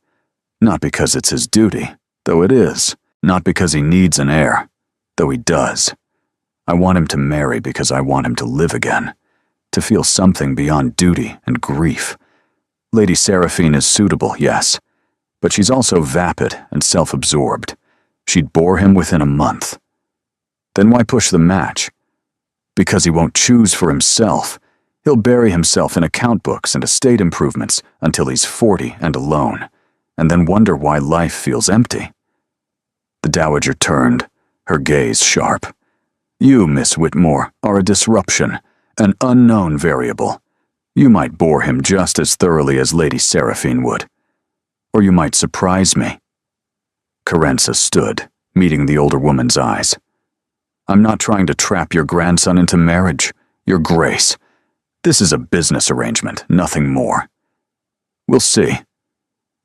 Not because it's his duty, though it is. Not because he needs an heir, though he does. I want him to marry because I want him to live again, to feel something beyond duty and grief. Lady Seraphine is suitable, yes, but she's also vapid and self-absorbed. She'd bore him within a month. Then why push the match? Because he won't choose for himself. He'll bury himself in account books and estate improvements until he's 40 and alone, and then wonder why life feels empty. The Dowager turned, her gaze sharp. You, Miss Whitmore, are a disruption, an unknown variable. You might bore him just as thoroughly as Lady Seraphine would. Or you might surprise me. Carenza stood, meeting the older woman's eyes. I'm not trying to trap your grandson into marriage, Your Grace. This is a business arrangement, nothing more. We'll see.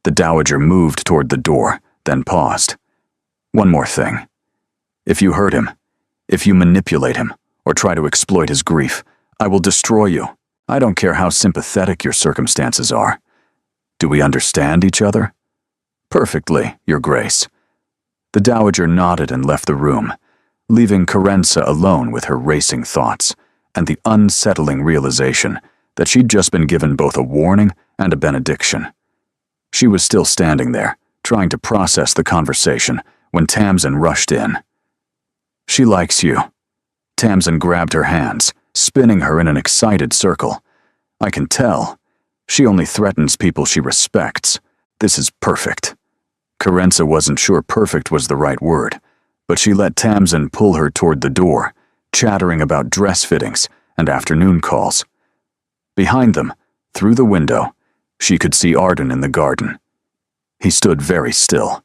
The Dowager moved toward the door, then paused. One more thing. If you hurt him, if you manipulate him, or try to exploit his grief, I will destroy you. I don't care how sympathetic your circumstances are. Do we understand each other? Perfectly, Your Grace. The Dowager nodded and left the room, leaving Carenza alone with her racing thoughts and the unsettling realization that she'd just been given both a warning and a benediction. She was still standing there, trying to process the conversation, when Tamsin rushed in. She likes you. Tamsin grabbed her hands, spinning her in an excited circle. I can tell. She only threatens people she respects. This is perfect. Carenza wasn't sure perfect was the right word, but she let Tamsin pull her toward the door, chattering about dress fittings and afternoon calls. Behind them, through the window, she could see Arden in the garden. He stood very still,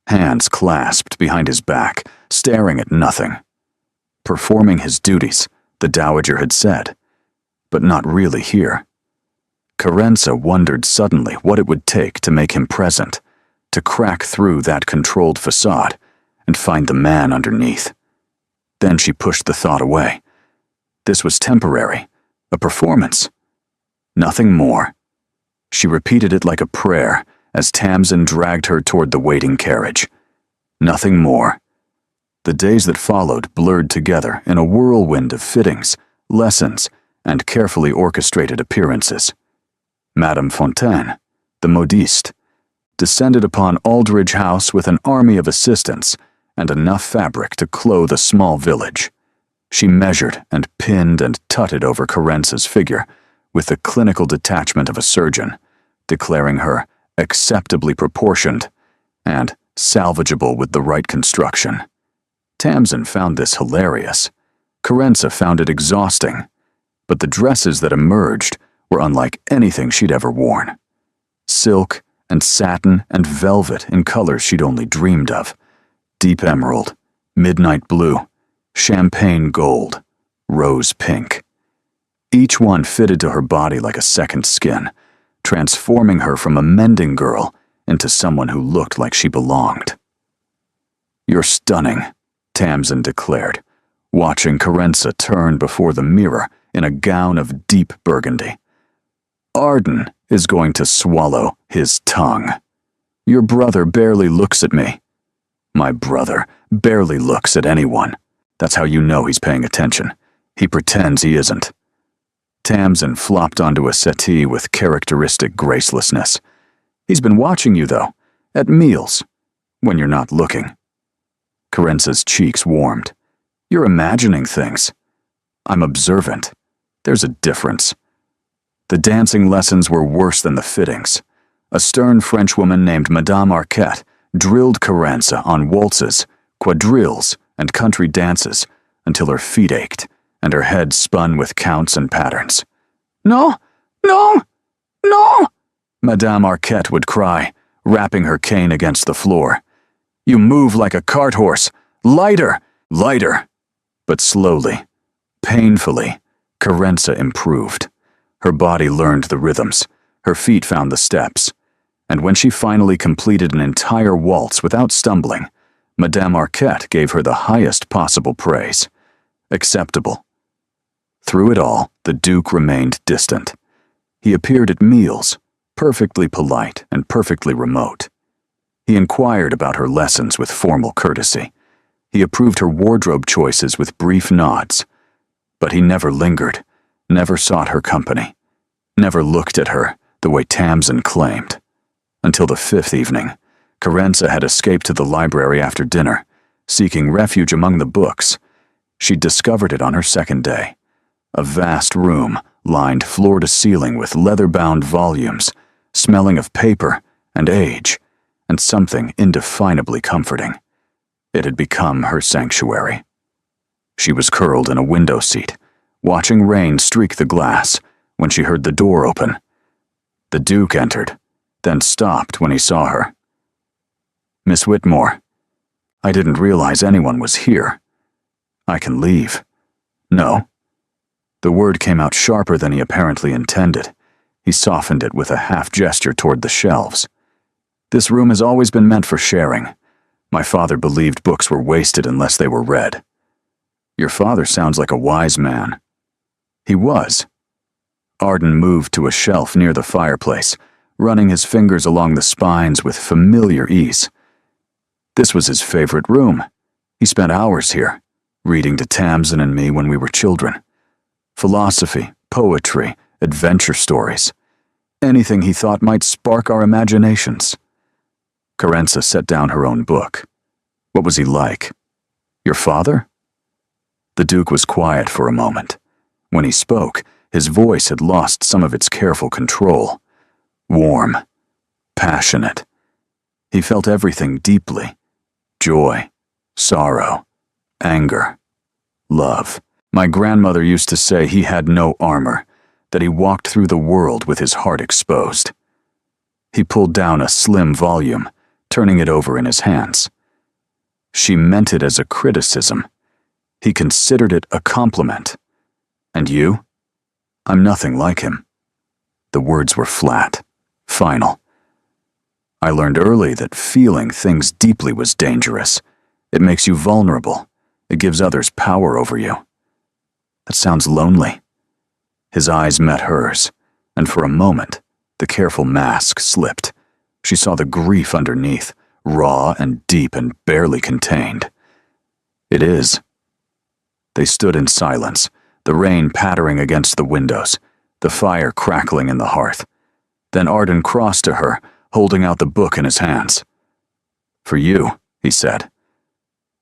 hands clasped behind his back, staring at nothing. Performing his duties, the Dowager had said, but not really here. Carenza wondered suddenly what it would take to make him present, to crack through that controlled facade and find the man underneath. Then she pushed the thought away. This was temporary, a performance. Nothing more. She repeated it like a prayer as Tamsin dragged her toward the waiting carriage. Nothing more. The days that followed blurred together in a whirlwind of fittings, lessons, and carefully orchestrated appearances. Madame Fontaine, the modiste, descended upon Aldridge House with an army of assistants and enough fabric to clothe a small village. She measured and pinned and tutted over Carenza's figure with the clinical detachment of a surgeon, declaring her acceptably proportioned and salvageable with the right construction. Tamsin found this hilarious. Carenza found it exhausting. but the dresses that emerged were unlike anything she'd ever worn. Silk and satin and velvet in colors she'd only dreamed of. Deep emerald, midnight blue, champagne gold, rose pink. Each one fitted to her body like a second skin, transforming her from a mending girl into someone who looked like she belonged. "You're stunning," Tamsin declared, watching Carenza turn before the mirror in a gown of deep burgundy. "Arden is going to swallow his tongue. Your brother barely looks at me." "My brother barely looks at anyone. That's how you know he's paying attention. He pretends he isn't." Tamsin flopped onto a settee with characteristic gracelessness. "He's been watching you, though, at meals, when you're not looking." Carenza's cheeks warmed. "You're imagining things. I'm observant. There's a difference." The dancing lessons were worse than the fittings. A stern Frenchwoman named Madame Arquette drilled Carenza on waltzes, quadrilles, and country dances until her feet ached and her head spun with counts and patterns. "No, no, no!" Madame Arquette would cry, rapping her cane against the floor. "You move like a cart horse. Lighter, lighter." But slowly, painfully, Carenza improved. Her body learned the rhythms, her feet found the steps, and when she finally completed an entire waltz without stumbling, Madame Arquette gave her the highest possible praise. Acceptable. Through it all, the Duke remained distant. He appeared at meals, perfectly polite and perfectly remote. He inquired about her lessons with formal courtesy. He approved her wardrobe choices with brief nods. But he never lingered, never sought her company, never looked at her the way Tamsin claimed. Until the fifth evening, Carenza had escaped to the library after dinner, seeking refuge among the books. She'd discovered it on her second day. A vast room lined floor to ceiling with leather-bound volumes, smelling of paper and age, and something indefinably comforting. It had become her sanctuary. She was curled in a window seat, watching rain streak the glass when she heard the door open. The Duke entered, then stopped when he saw her. "Miss Whitmore, I didn't realize anyone was here. I can leave." "No." The word came out sharper than he apparently intended. He softened it with a half gesture toward the shelves. "This room has always been meant for sharing. My father believed books were wasted unless they were read." "Your father sounds like a wise man." "He was." Arden moved to a shelf near the fireplace, running his fingers along the spines with familiar ease. "This was his favorite room. He spent hours here, reading to Tamsin and me when we were children. Philosophy, poetry, adventure stories. Anything he thought might spark our imaginations." Carenza set down her own book. "What was he like? Your father?" The Duke was quiet for a moment. When he spoke, his voice had lost some of its careful control. Warm, passionate. He felt everything deeply. Joy, sorrow, anger, love. "My grandmother used to say he had no armor, that he walked through the world with his heart exposed." He pulled down a slim volume, turning it over in his hands. She meant it as a criticism. He considered it a compliment. "And you?" "I'm nothing like him." The words were flat, final. "I learned early that feeling things deeply was dangerous. It makes you vulnerable. It gives others power over you." "That sounds lonely." His eyes met hers, and for a moment, the careful mask slipped. She saw the grief underneath, raw and deep and barely contained. "It is." They stood in silence, the rain pattering against the windows, the fire crackling in the hearth. Then Arden crossed to her, holding out the book in his hands. "For you," he said.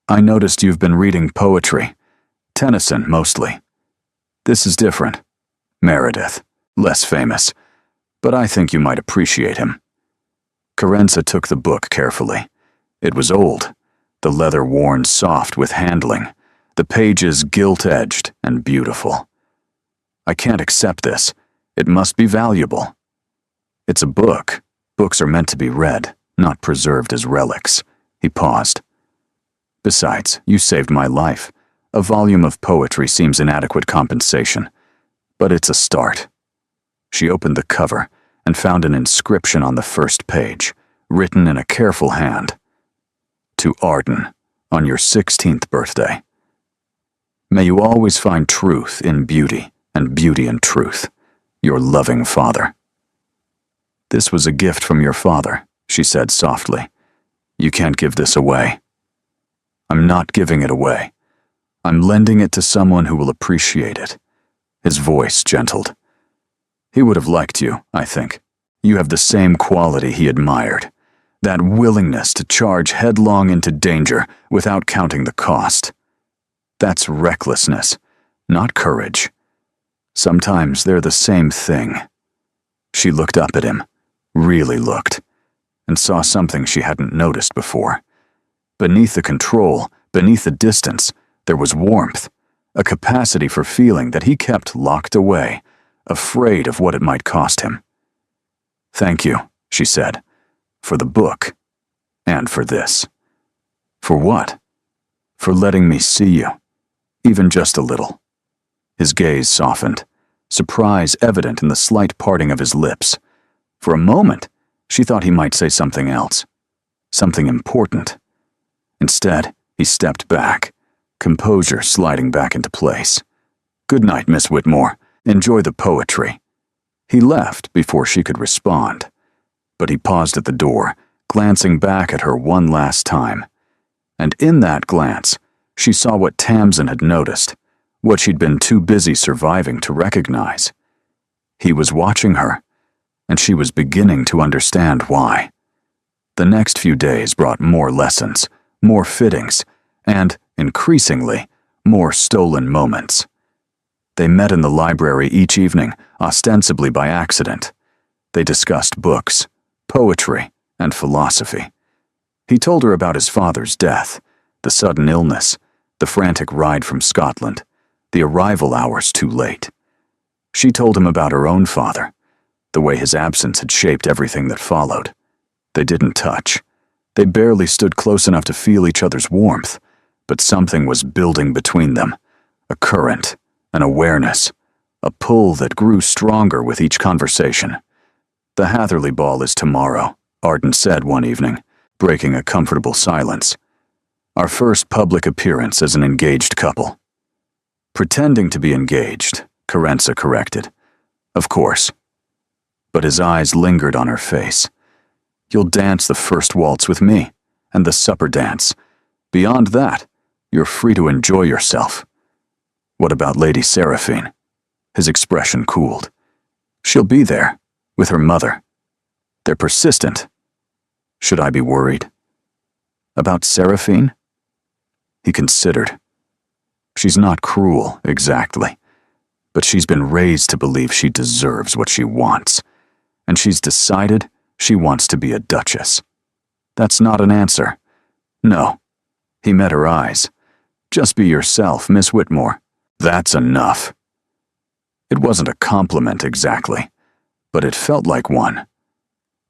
"I noticed you've been reading poetry. Tennyson, mostly. This is different. Meredith, less famous, but I think you might appreciate him." Carenza took the book carefully. It was old, the leather worn soft with handling, the pages gilt-edged and beautiful. I can't accept this. It must be valuable. It's a book. Books are meant to be read, not preserved as relics. He paused. Besides, you saved my life. A volume of poetry seems inadequate compensation, but it's a start. She opened the cover and found an inscription on the first page, written in a careful hand. To Arden, on your 16th birthday. May you always find truth in beauty and beauty in truth. Your loving father. This was a gift from your father, she said softly. You can't give this away. I'm not giving it away. I'm lending it to someone who will appreciate it. His voice gentled. He would have liked you, I think. You have the same quality he admired. That willingness to charge headlong into danger without counting the cost. That's recklessness, not courage. Sometimes they're the same thing. She looked up at him, really looked, and saw something she hadn't noticed before. Beneath the control, beneath the distance, there was warmth, a capacity for feeling that he kept locked away, afraid of what it might cost him. Thank you, she said, for the book, and for this. For what? For letting me see you, even just a little. His gaze softened, surprise evident in the slight parting of his lips. For a moment, she thought he might say something else, something important. Instead, he stepped back, composure sliding back into place. Good night, Miss Whitmore. Enjoy the poetry. He left before she could respond, but he paused at the door, glancing back at her one last time. And in that glance, she saw what Tamsin had noticed, what she'd been too busy surviving to recognize. He was watching her, and she was beginning to understand why. The next few days brought more lessons, more fittings, and, increasingly, more stolen moments. They met in the library each evening, ostensibly by accident. They discussed books, poetry, and philosophy. He told her about his father's death, the sudden illness, the frantic ride from Scotland, the arrival hours too late. She told him about her own father, the way his absence had shaped everything that followed. They didn't touch. They barely stood close enough to feel each other's warmth, but something was building between them, a current, an awareness, a pull that grew stronger with each conversation. The Hatherley ball is tomorrow, Arden said one evening, breaking a comfortable silence. Our first public appearance as an engaged couple. Pretending to be engaged, Carenza corrected. Of course. But his eyes lingered on her face. You'll dance the first waltz with me, and the supper dance. Beyond that, you're free to enjoy yourself. What about Lady Seraphine? His expression cooled. She'll be there, with her mother. They're persistent. Should I be worried? About Seraphine? He considered. She's not cruel, exactly, but she's been raised to believe she deserves what she wants, and she's decided she wants to be a duchess. That's not an answer. No. He met her eyes. Just be yourself, Miss Whitmore. That's enough. It wasn't a compliment exactly, but it felt like one.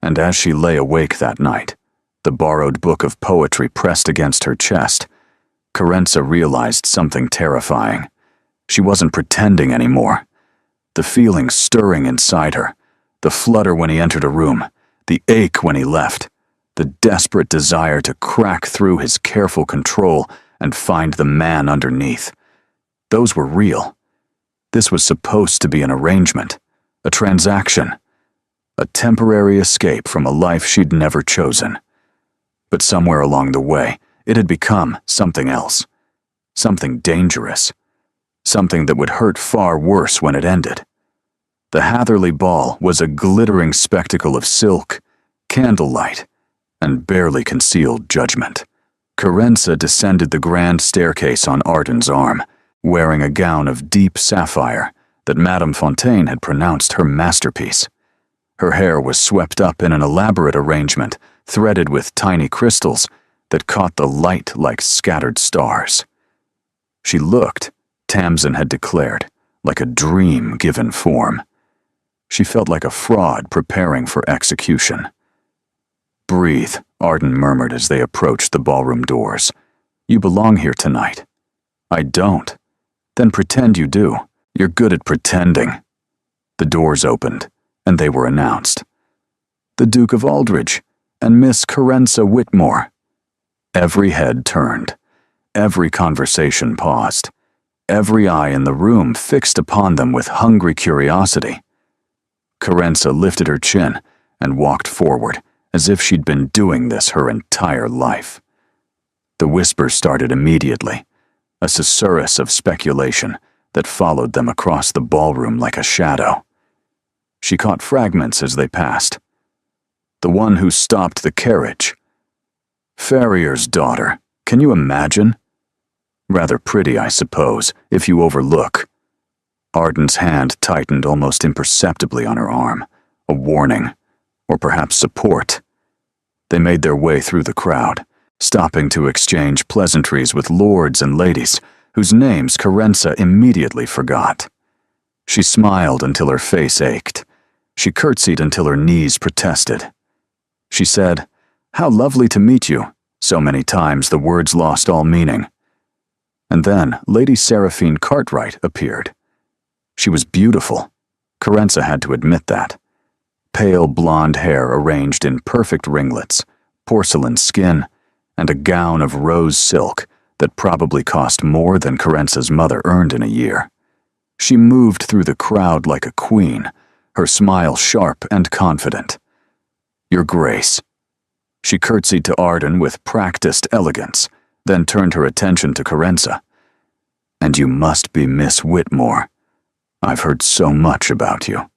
And as she lay awake that night, the borrowed book of poetry pressed against her chest, Carenza realized something terrifying. She wasn't pretending anymore. The feeling stirring inside her, the flutter when he entered a room, the ache when he left, the desperate desire to crack through his careful control and find the man underneath. Those were real. This was supposed to be an arrangement, a transaction, a temporary escape from a life she'd never chosen. But somewhere along the way, it had become something else, something dangerous, something that would hurt far worse when it ended. The Hatherley ball was a glittering spectacle of silk, candlelight, and barely concealed judgment. Carenza descended the grand staircase on Arden's arm, wearing a gown of deep sapphire that Madame Fontaine had pronounced her masterpiece. Her hair was swept up in an elaborate arrangement, threaded with tiny crystals that caught the light like scattered stars. She looked, Tamsin had declared, like a dream given form. She felt like a fraud preparing for execution. "Breathe," Arden murmured as they approached the ballroom doors. "You belong here tonight." "I don't." "Then pretend you do. You're good at pretending." The doors opened, and they were announced. "The Duke of Aldridge and Miss Carenza Whitmore." Every head turned. Every conversation paused. Every eye in the room fixed upon them with hungry curiosity. Carenza lifted her chin and walked forward, as if she'd been doing this her entire life. The whispers started immediately, a susurrus of speculation that followed them across the ballroom like a shadow. She caught fragments as they passed. "The one who stopped the carriage." "Farrier's daughter. Can you imagine?" "Rather pretty, I suppose, if you overlook." Arden's hand tightened almost imperceptibly on her arm, a warning, or perhaps support. They made their way through the crowd, stopping to exchange pleasantries with lords and ladies whose names Carenza immediately forgot. She smiled until her face ached. She curtsied until her knees protested. She said, "How lovely to meet you," so many times the words lost all meaning. And then Lady Seraphine Cartwright appeared. She was beautiful. Carenza had to admit that. Pale blonde hair arranged in perfect ringlets, porcelain skin, and a gown of rose silk that probably cost more than Carenza's mother earned in a year. She moved through the crowd like a queen, her smile sharp and confident. "Your Grace." She curtsied to Arden with practiced elegance, then turned her attention to Carenza. "And you must be Miss Whitmore. I've heard so much about you."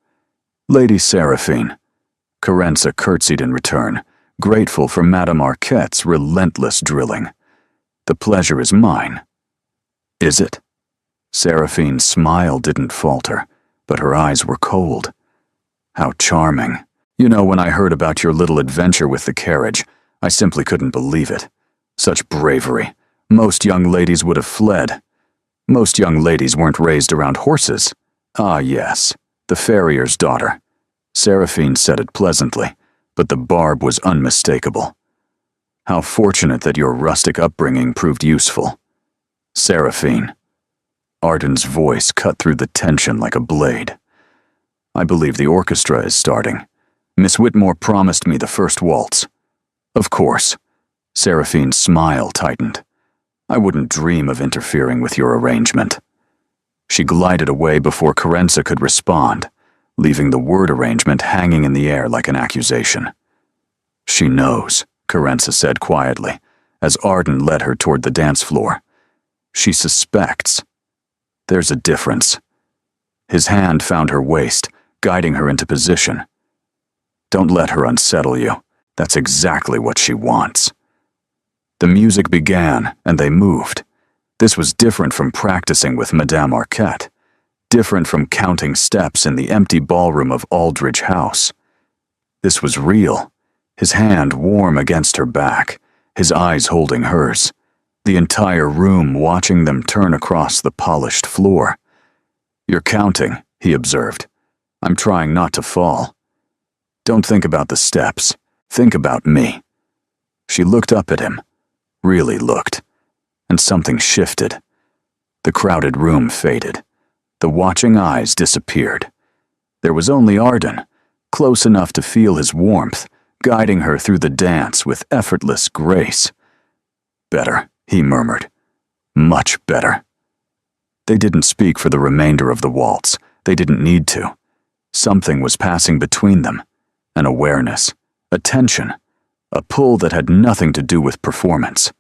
"Lady Seraphine." Carenza curtsied in return, grateful for Madame Arquette's relentless drilling. "The pleasure is mine." "Is it?" Seraphine's smile didn't falter, but her eyes were cold. "How charming. You know, when I heard about your little adventure with the carriage, I simply couldn't believe it. Such bravery. Most young ladies would have fled." "Most young ladies weren't raised around horses." "Ah, yes, the farrier's daughter." Seraphine said it pleasantly, but the barb was unmistakable. "How fortunate that your rustic upbringing proved useful." "Seraphine." Arden's voice cut through the tension like a blade. "I believe the orchestra is starting. Miss Whitmore promised me the first waltz." "Of course." Seraphine's smile tightened. "I wouldn't dream of interfering with your arrangement." She glided away before Carenza could respond, leaving the word arrangement hanging in the air like an accusation. "She knows," Carenza said quietly, as Arden led her toward the dance floor. "She suspects. There's a difference." His hand found her waist, guiding her into position. "Don't let her unsettle you. That's exactly what she wants." The music began, and they moved. This was different from practicing with Madame Arquette, different from counting steps in the empty ballroom of Aldridge House. This was real, his hand warm against her back, his eyes holding hers, the entire room watching them turn across the polished floor. "You're counting," he observed. "I'm trying not to fall." "Don't think about the steps. Think about me." She looked up at him, really looked, and something shifted. The crowded room faded. The watching eyes disappeared. There was only Arden, close enough to feel his warmth, guiding her through the dance with effortless grace. "Better," he murmured. "Much better." They didn't speak for the remainder of the waltz. They didn't need to. Something was passing between them, an awareness, a tension, a pull that had nothing to do with performance.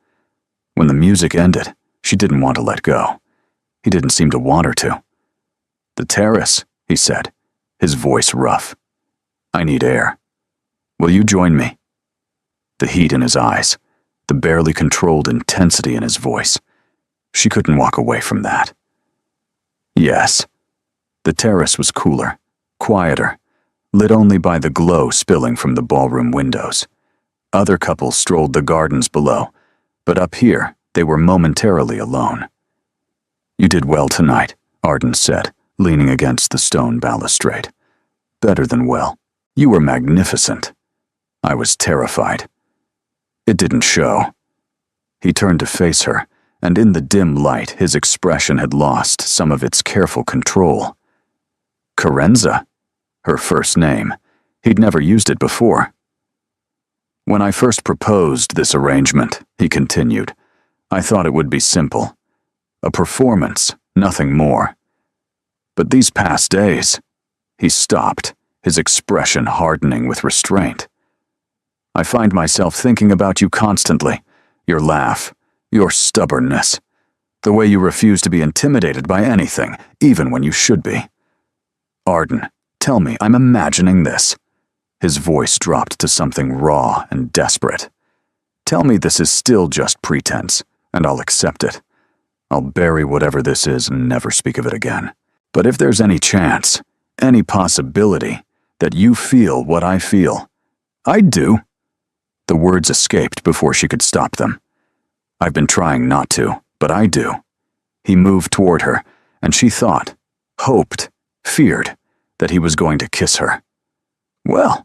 When the music ended, she didn't want to let go. He didn't seem to want her to. "The terrace," he said, his voice rough. "I need air. Will you join me?" The heat in his eyes, the barely controlled intensity in his voice. She couldn't walk away from that. Yes. The terrace was cooler, quieter, lit only by the glow spilling from the ballroom windows. Other couples strolled the gardens below, but up here they were momentarily alone. "You did well tonight," Arden said, leaning against the stone balustrade. "Better than well. You were magnificent." I was terrified. It didn't show. He turned to face her, and in the dim light, his expression had lost some of its careful control. Carenza, her first name. He'd never used it before. "When I first proposed this arrangement," he continued, "I thought it would be simple. A performance, nothing more. But these past days..." He stopped, his expression hardening with restraint. "I find myself thinking about you constantly. Your laugh, your stubbornness, the way you refuse to be intimidated by anything, even when you should be. Arden, tell me I'm imagining this." His voice dropped to something raw and desperate. "Tell me this is still just pretense, and I'll accept it. I'll bury whatever this is and never speak of it again. But if there's any chance, any possibility, that you feel what I feel..." "I do." The words escaped before she could stop them. "I've been trying not to, but I do." He moved toward her, and she thought, hoped, feared that he was going to kiss her. Well.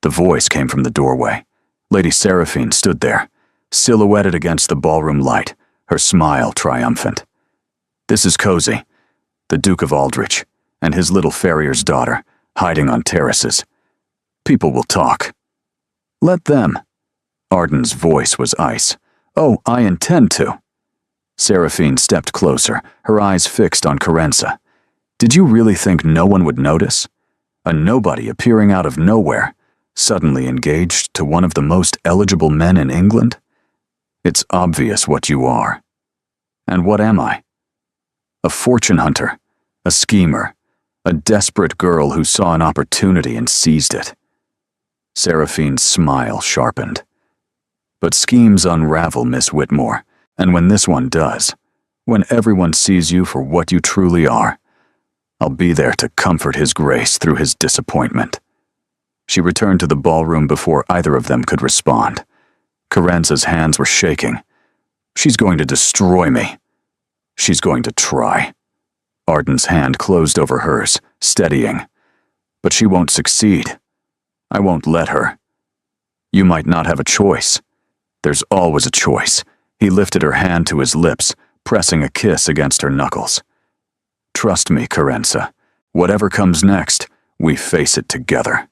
The voice came from the doorway. Lady Seraphine stood there, silhouetted against the ballroom light, her smile triumphant. "This is Cozy, the Duke of Aldrich, and his little farrier's daughter, hiding on terraces. People will talk." "Let them." Arden's voice was ice. "Oh, I intend to." Seraphine stepped closer, her eyes fixed on Carenza. "Did you really think no one would notice? A nobody appearing out of nowhere, suddenly engaged to one of the most eligible men in England? It's obvious what you are." "And what am I?" "A fortune hunter, a schemer, a desperate girl who saw an opportunity and seized it." Seraphine's smile sharpened. "But schemes unravel, Miss Whitmore, and when this one does, when everyone sees you for what you truly are, I'll be there to comfort his grace through his disappointment." She returned to the ballroom before either of them could respond. Carenza's hands were shaking. "She's going to destroy me." "She's going to try." Arden's hand closed over hers, steadying. "But she won't succeed. I won't let her. You might not have a choice. There's always a choice." He lifted her hand to his lips, pressing a kiss against her knuckles. "Trust me, Carenza. Whatever comes next, we face it together."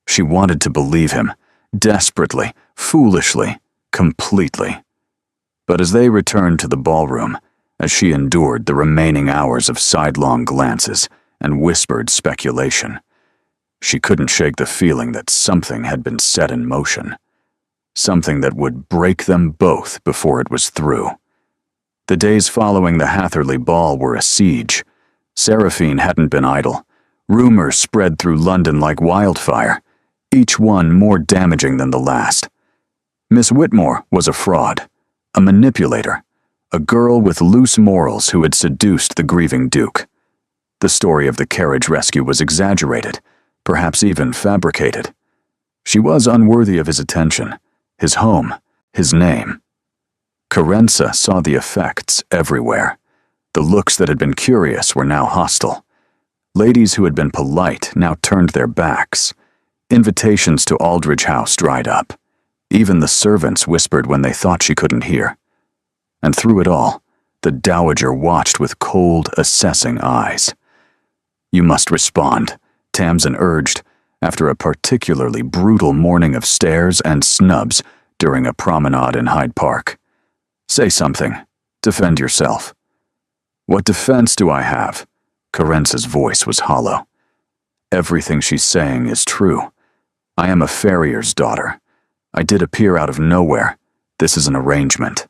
She wanted to believe him, desperately, foolishly, completely. But as they returned to the ballroom, as she endured the remaining hours of sidelong glances and whispered speculation, she couldn't shake the feeling that something had been set in motion. Something that would break them both before it was through. The days following the Hatherley ball were a siege. Seraphine hadn't been idle. Rumors spread through London like wildfire, each one more damaging than the last. Miss Whitmore was a fraud, a manipulator, a girl with loose morals who had seduced the grieving Duke. The story of the carriage rescue was exaggerated, perhaps even fabricated. She was unworthy of his attention, his home, his name. Carenza saw the effects everywhere. The looks that had been curious were now hostile. Ladies who had been polite now turned their backs. Invitations to Aldrich House dried up. Even the servants whispered when they thought she couldn't hear. And through it all, the dowager watched with cold, assessing eyes. "You must respond," Tamsin urged, after a particularly brutal morning of stares and snubs during a promenade in Hyde Park. "Say something. Defend yourself." "What defense do I have?" Carenza's voice was hollow. "Everything she's saying is true. I am a farrier's daughter. I did appear out of nowhere. This is an arrangement."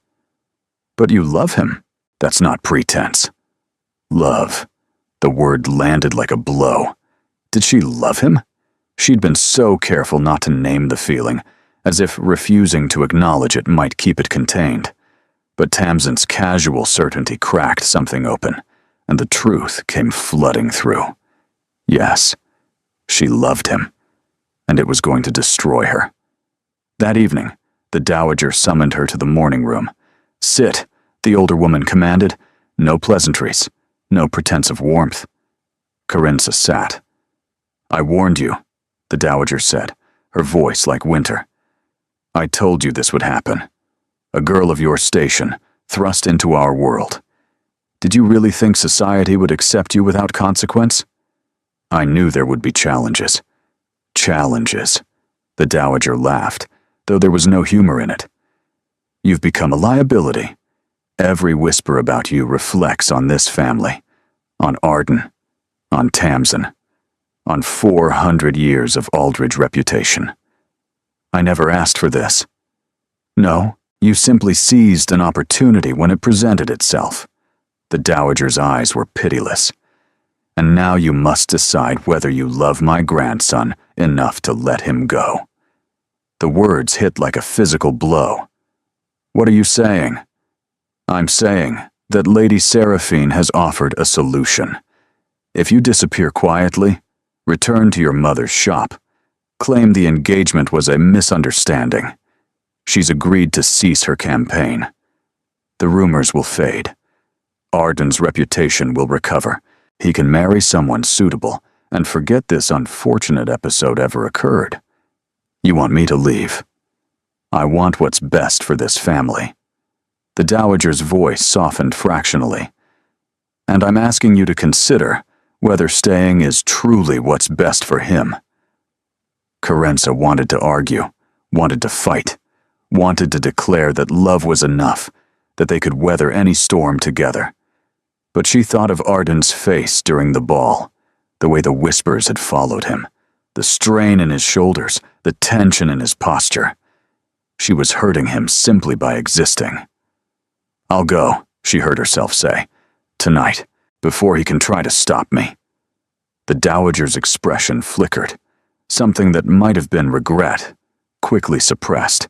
"But you love him. That's not pretense." Love. The word landed like a blow. Did she love him? She'd been so careful not to name the feeling, as if refusing to acknowledge it might keep it contained. But Tamsin's casual certainty cracked something open, and the truth came flooding through. Yes, she loved him, and it was going to destroy her. That evening, the dowager summoned her to the morning room. "Sit," the older woman commanded. "No pleasantries. no pretense of warmth. Carenza sat. "I warned you," the Dowager said, her voice like winter. "I told you this would happen. A girl of your station, thrust into our world. Did you really think society would accept you without consequence? I knew there would be challenges." "Challenges," the Dowager laughed, though there was no humor in it. "You've become a liability. Every whisper about you reflects on this family, on Arden, on Tamsin, on 400 years of Aldridge reputation. I never asked for this. No, you simply seized an opportunity when it presented itself." The Dowager's eyes were pitiless. "And now you must decide whether you love my grandson enough to let him go." The words hit like a physical blow. "What are you saying?" "I'm saying that Lady Seraphine has offered a solution. If you disappear quietly, return to your mother's shop, claim the engagement was a misunderstanding. She's agreed to cease her campaign. The rumors will fade. Arden's reputation will recover. He can marry someone suitable and forget this unfortunate episode ever occurred. You want me to leave? I want what's best for this family." The Dowager's voice softened fractionally. "And I'm asking you to consider whether staying is truly what's best for him." Carenza wanted to argue, wanted to fight, wanted to declare that love was enough, that they could weather any storm together. But she thought of Arden's face during the ball, the way the whispers had followed him, the strain in his shoulders, the tension in his posture. She was hurting him simply by existing. "I'll go," she heard herself say, "tonight, before he can try to stop me." The Dowager's expression flickered, something that might have been regret, quickly suppressed.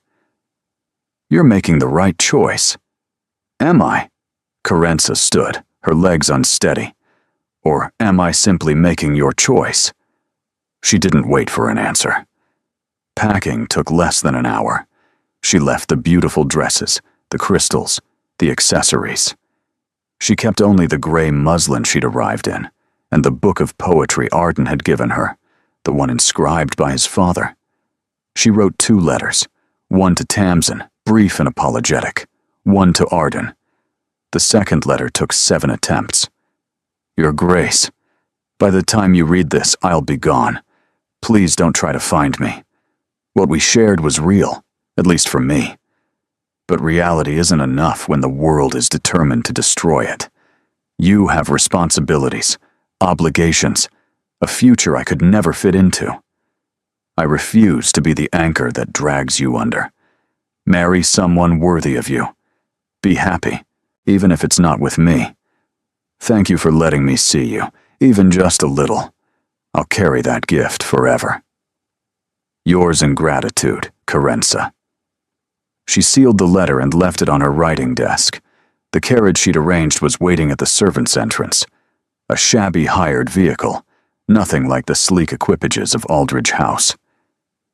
"You're making the right choice." "Am I?" Carenza stood, her legs unsteady. "Or am I simply making your choice?" She didn't wait for an answer. Packing took less than an hour. She left the beautiful dresses, the crystals, the accessories. She kept only the gray muslin she'd arrived in, and the book of poetry Arden had given her, the one inscribed by his father. She wrote 2 letters, one to Tamsin, brief and apologetic, one to Arden. The second letter took 7 attempts. "Your Grace, by the time you read this, I'll be gone. Please don't try to find me. What we shared was real, at least for me. But reality isn't enough when the world is determined to destroy it. You have responsibilities, obligations, a future I could never fit into. I refuse to be the anchor that drags you under. Marry someone worthy of you. Be happy, even if it's not with me. Thank you for letting me see you, even just a little. I'll carry that gift forever. Yours in gratitude, Carenza." She sealed the letter and left it on her writing desk. The carriage she'd arranged was waiting at the servants' entrance. A shabby hired vehicle, nothing like the sleek equipages of Aldridge House.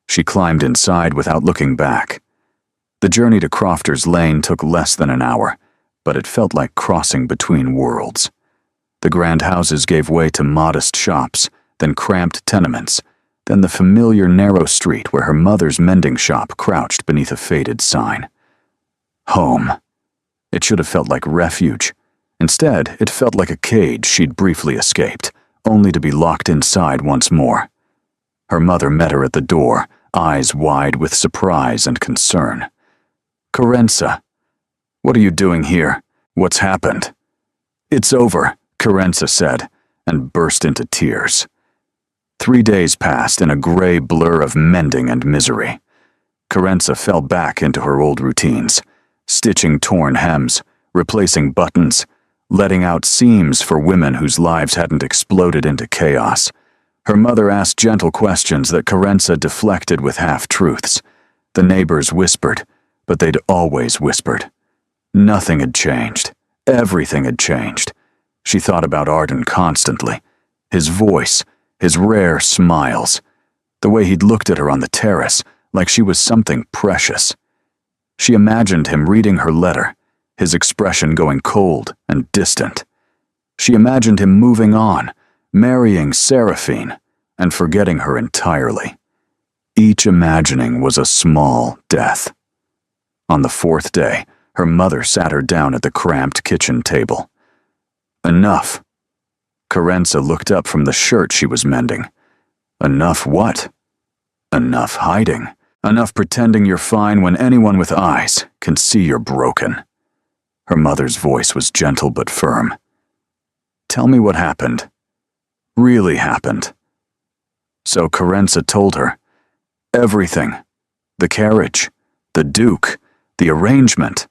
She climbed inside without looking back. The journey to Crofter's Lane took less than an hour, but it felt like crossing between worlds. The grand houses gave way to modest shops, then cramped tenements, then the familiar narrow street where her mother's mending shop crouched beneath a faded sign. Home. It should have felt like refuge. Instead, it felt like a cage she'd briefly escaped, only to be locked inside once more. Her mother met her at the door, eyes wide with surprise and concern. "Carenza, what are you doing here? What's happened?" "It's over," Carenza said, and burst into tears. 3 days passed in a gray blur of mending and misery. Carenza fell back into her old routines, stitching torn hems, replacing buttons, letting out seams for women whose lives hadn't exploded into chaos. Her mother asked gentle questions that Carenza deflected with half-truths. The neighbors whispered, but they'd always whispered. Nothing had changed. Everything had changed. She thought about Arden constantly. His voice, his rare smiles, the way he'd looked at her on the terrace, like she was something precious. She imagined him reading her letter, his expression going cold and distant. She imagined him moving on, marrying Seraphine, and forgetting her entirely. Each imagining was a small death. On the fourth day, her mother sat her down at the cramped kitchen table. Enough. Carenza looked up from the shirt she was mending. Enough what? Enough hiding. Enough pretending you're fine when anyone with eyes can see you're broken. Her mother's voice was gentle but firm. Tell me what happened. Really happened. So Carenza told her. Everything. The carriage. The Duke. The arrangement.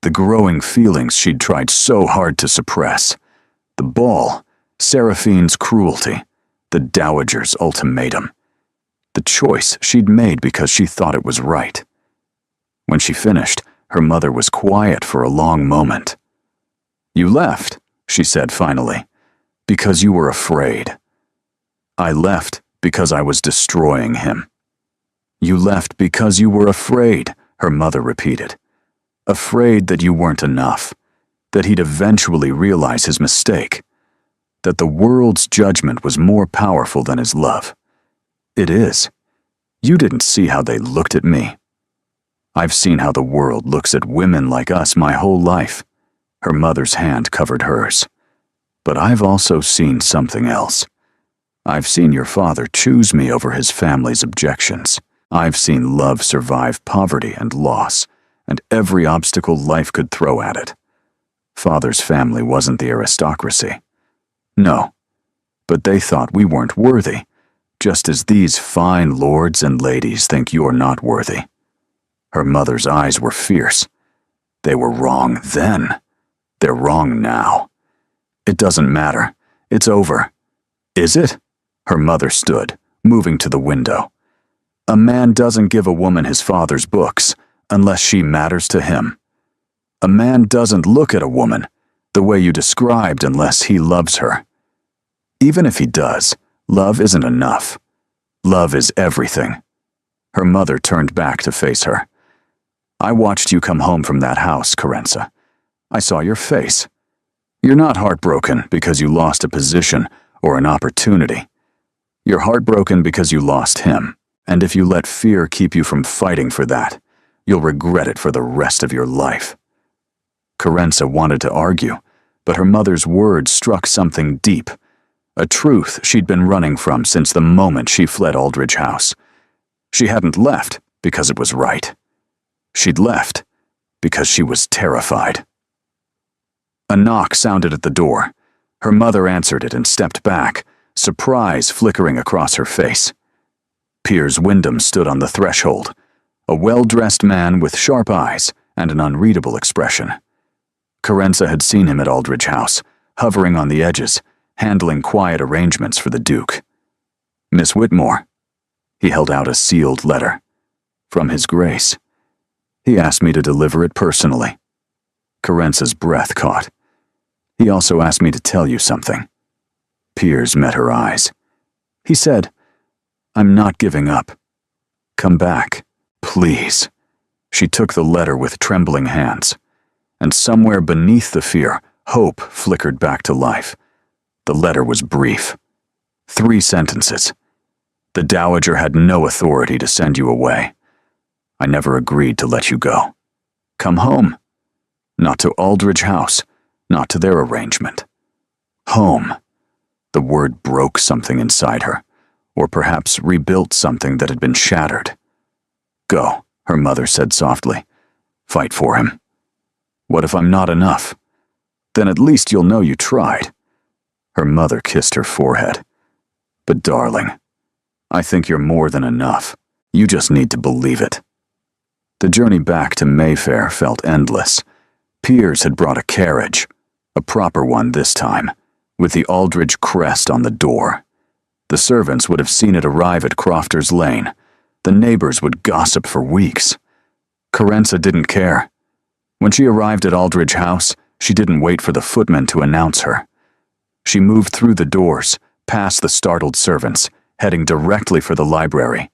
The growing feelings she'd tried so hard to suppress. The ball. Seraphine's cruelty. The Dowager's ultimatum. The choice she'd made because she thought it was right. When she finished, her mother was quiet for a long moment. You left, she said finally, because you were afraid. I left because I was destroying him. You left because you were afraid, her mother repeated. Afraid that you weren't enough, that he'd eventually realize his mistake, that the world's judgment was more powerful than his love. It is. You didn't see how they looked at me. I've seen how the world looks at women like us my whole life. Her mother's hand covered hers. But I've also seen something else. I've seen your father choose me over his family's objections. I've seen love survive poverty and loss, and every obstacle life could throw at it. Father's family wasn't the aristocracy. No, but they thought we weren't worthy, just as these fine lords and ladies think you're not worthy. Her mother's eyes were fierce. They were wrong then. They're wrong now. It doesn't matter. It's over. Is it? Her mother stood, moving to the window. A man doesn't give a woman his father's books unless she matters to him. A man doesn't look at a woman the way you described unless he loves her. Even if he does, love isn't enough. Love is everything. Her mother turned back to face her. I watched you come home from that house, Carenza. I saw your face. You're not heartbroken because you lost a position or an opportunity. You're heartbroken because you lost him, and if you let fear keep you from fighting for that, you'll regret it for the rest of your life. Carenza wanted to argue, but her mother's words struck something deep, a truth she'd been running from since the moment she fled Aldridge House. She hadn't left because it was right. She'd left because she was terrified. A knock sounded at the door. Her mother answered it and stepped back, surprise flickering across her face. Piers Wyndham stood on the threshold, a well-dressed man with sharp eyes and an unreadable expression. Carenza had seen him at Aldridge House, hovering on the edges, handling quiet arrangements for the Duke. Miss Whitmore. He held out a sealed letter. From His Grace. He asked me to deliver it personally. Carenza's breath caught. He also asked me to tell you something. Piers met her eyes. He said, I'm not giving up. Come back, please. She took the letter with trembling hands, and somewhere beneath the fear, hope flickered back to life. The letter was brief. 3 sentences. The Dowager had no authority to send you away. I never agreed to let you go. Come home. Not to Aldridge House, not to their arrangement. Home. The word broke something inside her, or perhaps rebuilt something that had been shattered. Go, her mother said softly. Fight for him. What if I'm not enough? Then at least you'll know you tried. Her mother kissed her forehead. But darling, I think you're more than enough. You just need to believe it. The journey back to Mayfair felt endless. Piers had brought a carriage, a proper one this time, with the Aldridge crest on the door. The servants would have seen it arrive at Crofters Lane. The neighbors would gossip for weeks. Carenza didn't care. When she arrived at Aldridge House, she didn't wait for the footman to announce her. She moved through the doors, past the startled servants, heading directly for the library,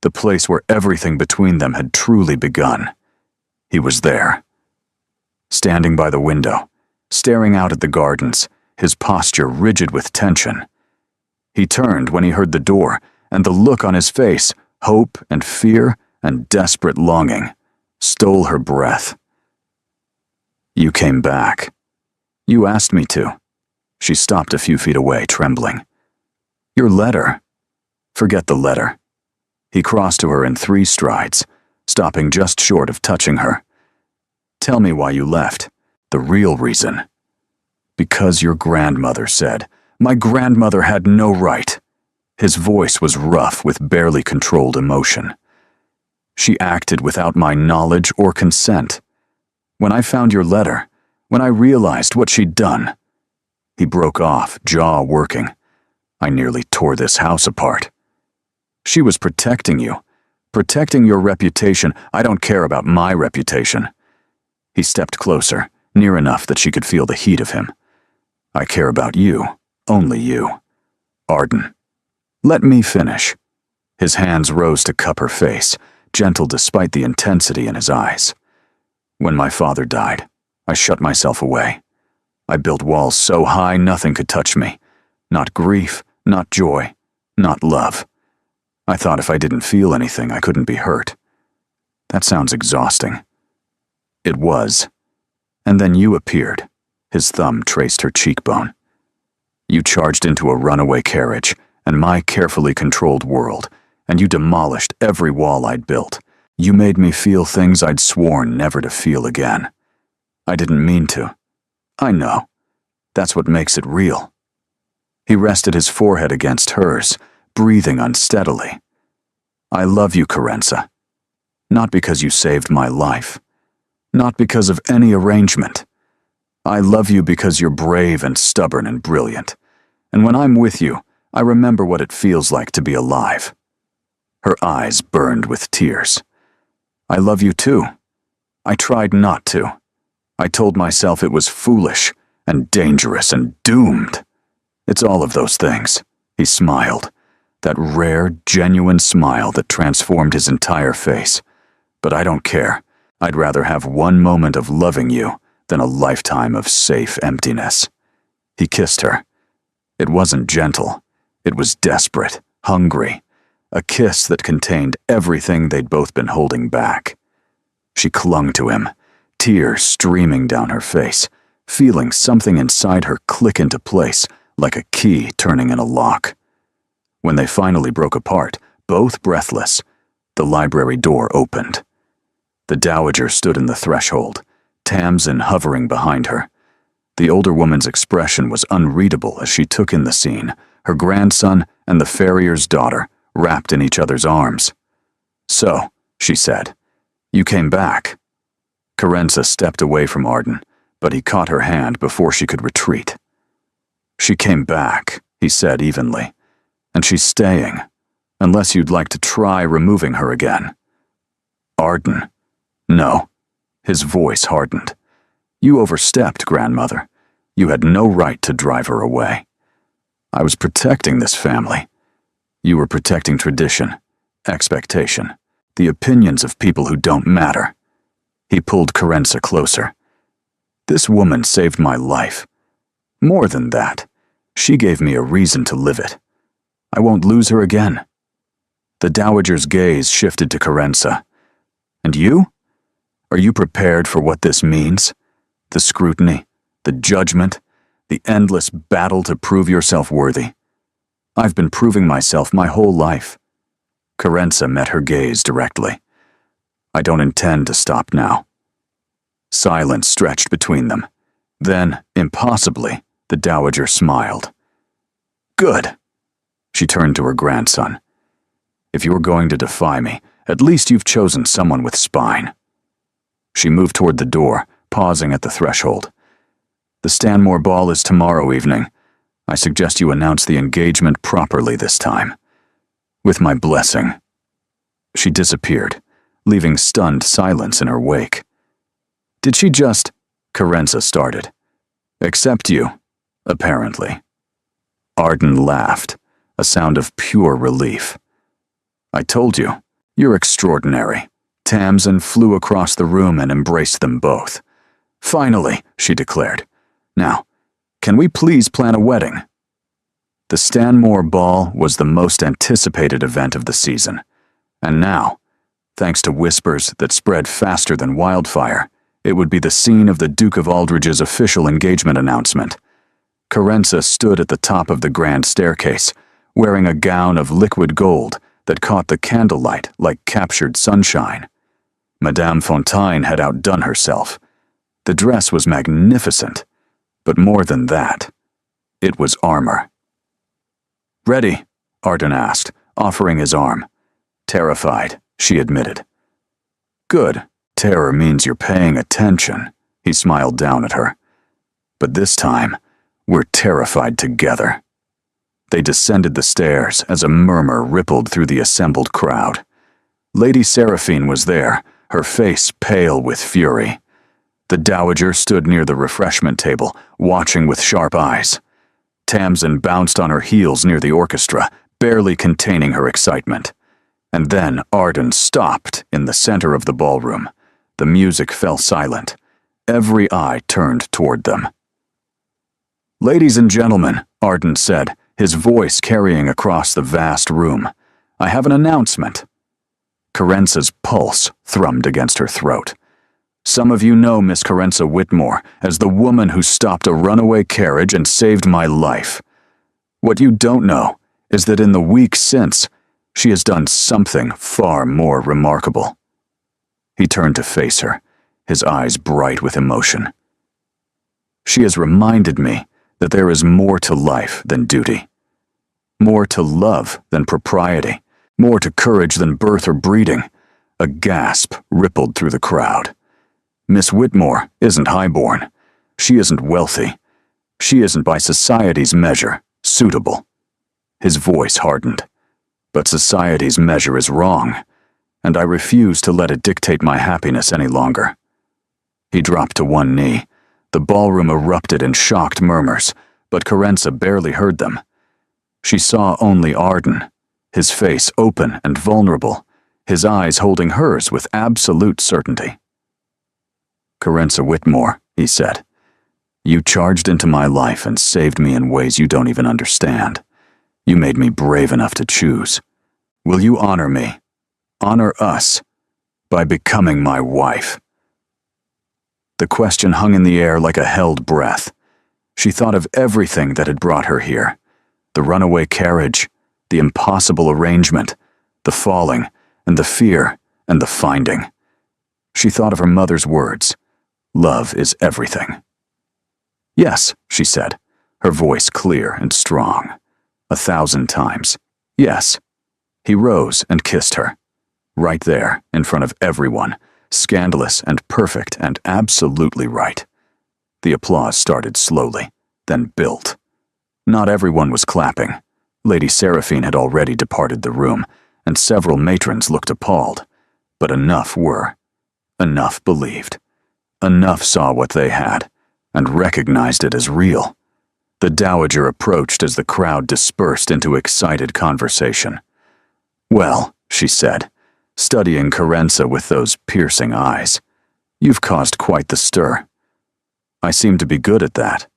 the place where everything between them had truly begun. He was there. Standing by the window, staring out at the gardens, his posture rigid with tension. He turned when he heard the door, and the look on his face, hope and fear and desperate longing, stole her breath. "You came back. You asked me to." She stopped a few feet away, trembling. "Your letter." "Forget the letter." He crossed to her in 3 strides, stopping just short of touching her. "Tell me why you left. The real reason." "Because your grandmother said. My grandmother had no right." His voice was rough with barely controlled emotion. "She acted without my knowledge or consent. When I found your letter, when I realized what she'd done..." He broke off, jaw working. "I nearly tore this house apart." "She was protecting you. Protecting your reputation. I don't care about my reputation." He stepped closer, near enough that she could feel the heat of him. "I care about you. Only you. Arden. Let me finish." His hands rose to cup her face, gentle despite the intensity in his eyes. "When my father died, I shut myself away. I built walls so high nothing could touch me. Not grief, not joy, not love. I thought if I didn't feel anything, I couldn't be hurt. That sounds exhausting." It was. And then you appeared. His thumb traced her cheekbone. "You charged into a runaway carriage and my carefully controlled world, and you demolished every wall I'd built. You made me feel things I'd sworn never to feel again. I didn't mean to. I know. That's what makes it real." He rested his forehead against hers, breathing unsteadily. "I love you, Carenza. Not because you saved my life. Not because of any arrangement. I love you because you're brave and stubborn and brilliant. And when I'm with you, I remember what it feels like to be alive." Her eyes burned with tears. "I love you too. I tried not to. I told myself it was foolish and dangerous and doomed. It's all of those things." He smiled, that rare, genuine smile that transformed his entire face. "But I don't care. I'd rather have one moment of loving you than a lifetime of safe emptiness." He kissed her. It wasn't gentle. It was desperate, hungry, a kiss that contained everything they'd both been holding back. She clung to him, tears streaming down her face, feeling something inside her click into place like a key turning in a lock. When they finally broke apart, both breathless, the library door opened. The dowager stood in the threshold, Tamsin hovering behind her. The older woman's expression was unreadable as she took in the scene, her grandson and the farrier's daughter wrapped in each other's arms. "So," she said, "you came back." Carenza stepped away from Arden, but he caught her hand before she could retreat. "She came back," he said evenly, "and she's staying, unless you'd like to try removing her again." "Arden." "No." His voice hardened. "You overstepped, grandmother. You had no right to drive her away. I was protecting this family. You were protecting tradition, expectation, the opinions of people who don't matter." He pulled Carenza closer. "This woman saved my life. More than that, she gave me a reason to live it. I won't lose her again." The dowager's gaze shifted to Carenza. "And you? Are you prepared for what this means? The scrutiny, the judgment, the endless battle to prove yourself worthy? I've been proving myself my whole life." Carenza met her gaze directly. "I don't intend to stop now." Silence stretched between them. Then, impossibly, the dowager smiled. "Good." She turned to her grandson. "If you're going to defy me, at least you've chosen someone with spine." She moved toward the door, pausing at the threshold. "The Stanmore ball is tomorrow evening. I suggest you announce the engagement properly this time. With my blessing." She disappeared, leaving stunned silence in her wake. "Did she just..." Carenza started. "Accept you, apparently." Arden laughed, a sound of pure relief. "I told you, you're extraordinary." Tamsin flew across the room and embraced them both. "Finally," she declared. "Now, Can we please plan a wedding?" The Stanmore Ball was the most anticipated event of the season, and now, thanks to whispers that spread faster than wildfire, it would be the scene of the Duke of Aldridge's official engagement announcement. Carenza stood at the top of the grand staircase, wearing a gown of liquid gold that caught the candlelight like captured sunshine. Madame Fontaine had outdone herself. The dress was magnificent, but more than that, it was armor. "Ready?" Arden asked, offering his arm. "Terrified," she admitted. "Good. Terror means you're paying attention," he smiled down at her. "But this time, we're terrified together." They descended the stairs as a murmur rippled through the assembled crowd. Lady Seraphine was there, her face pale with fury. The Dowager stood near the refreshment table, watching with sharp eyes. Tamsin bounced on her heels near the orchestra, barely containing her excitement. And then Arden stopped in the center of the ballroom. The music fell silent. Every eye turned toward them. "Ladies and gentlemen," Arden said, his voice carrying across the vast room, "I have an announcement." Carenza's pulse thrummed against her throat. "Some of you know Miss Carenza Whitmore as the woman who stopped a runaway carriage and saved my life. What you don't know is that in the week since, she has done something far more remarkable." He turned to face her, his eyes bright with emotion. "She has reminded me that there is more to life than duty, more to love than propriety, more to courage than birth or breeding." A gasp rippled through the crowd. "Miss Whitmore isn't highborn. She isn't wealthy. She isn't by society's measure suitable." His voice hardened. "But society's measure is wrong, and I refuse to let it dictate my happiness any longer." He dropped to one knee. The ballroom erupted in shocked murmurs, but Carenza barely heard them. She saw only Arden, his face open and vulnerable, his eyes holding hers with absolute certainty. "Carenza Whitmore," he said, "you charged into my life and saved me in ways you don't even understand. You made me brave enough to choose. Will you honor me, honor us, by becoming my wife?" The question hung in the air like a held breath. She thought of everything that had brought her here. The runaway carriage, the impossible arrangement, the falling, and the fear, and the finding. She thought of her mother's words, "Love is everything." "Yes," she said, her voice clear and strong. 1,000 times. "Yes." He rose and kissed her. Right there, in front of everyone, scandalous and perfect and absolutely right. The applause started slowly, then built. Not everyone was clapping. Lady Seraphine had already departed the room, and several matrons looked appalled. But enough were. Enough believed. Enough saw what they had, and recognized it as real. The Dowager approached as the crowd dispersed into excited conversation. "Well," she said, studying Carenza with those piercing eyes, "you've caused quite the stir. I seem to be good at that."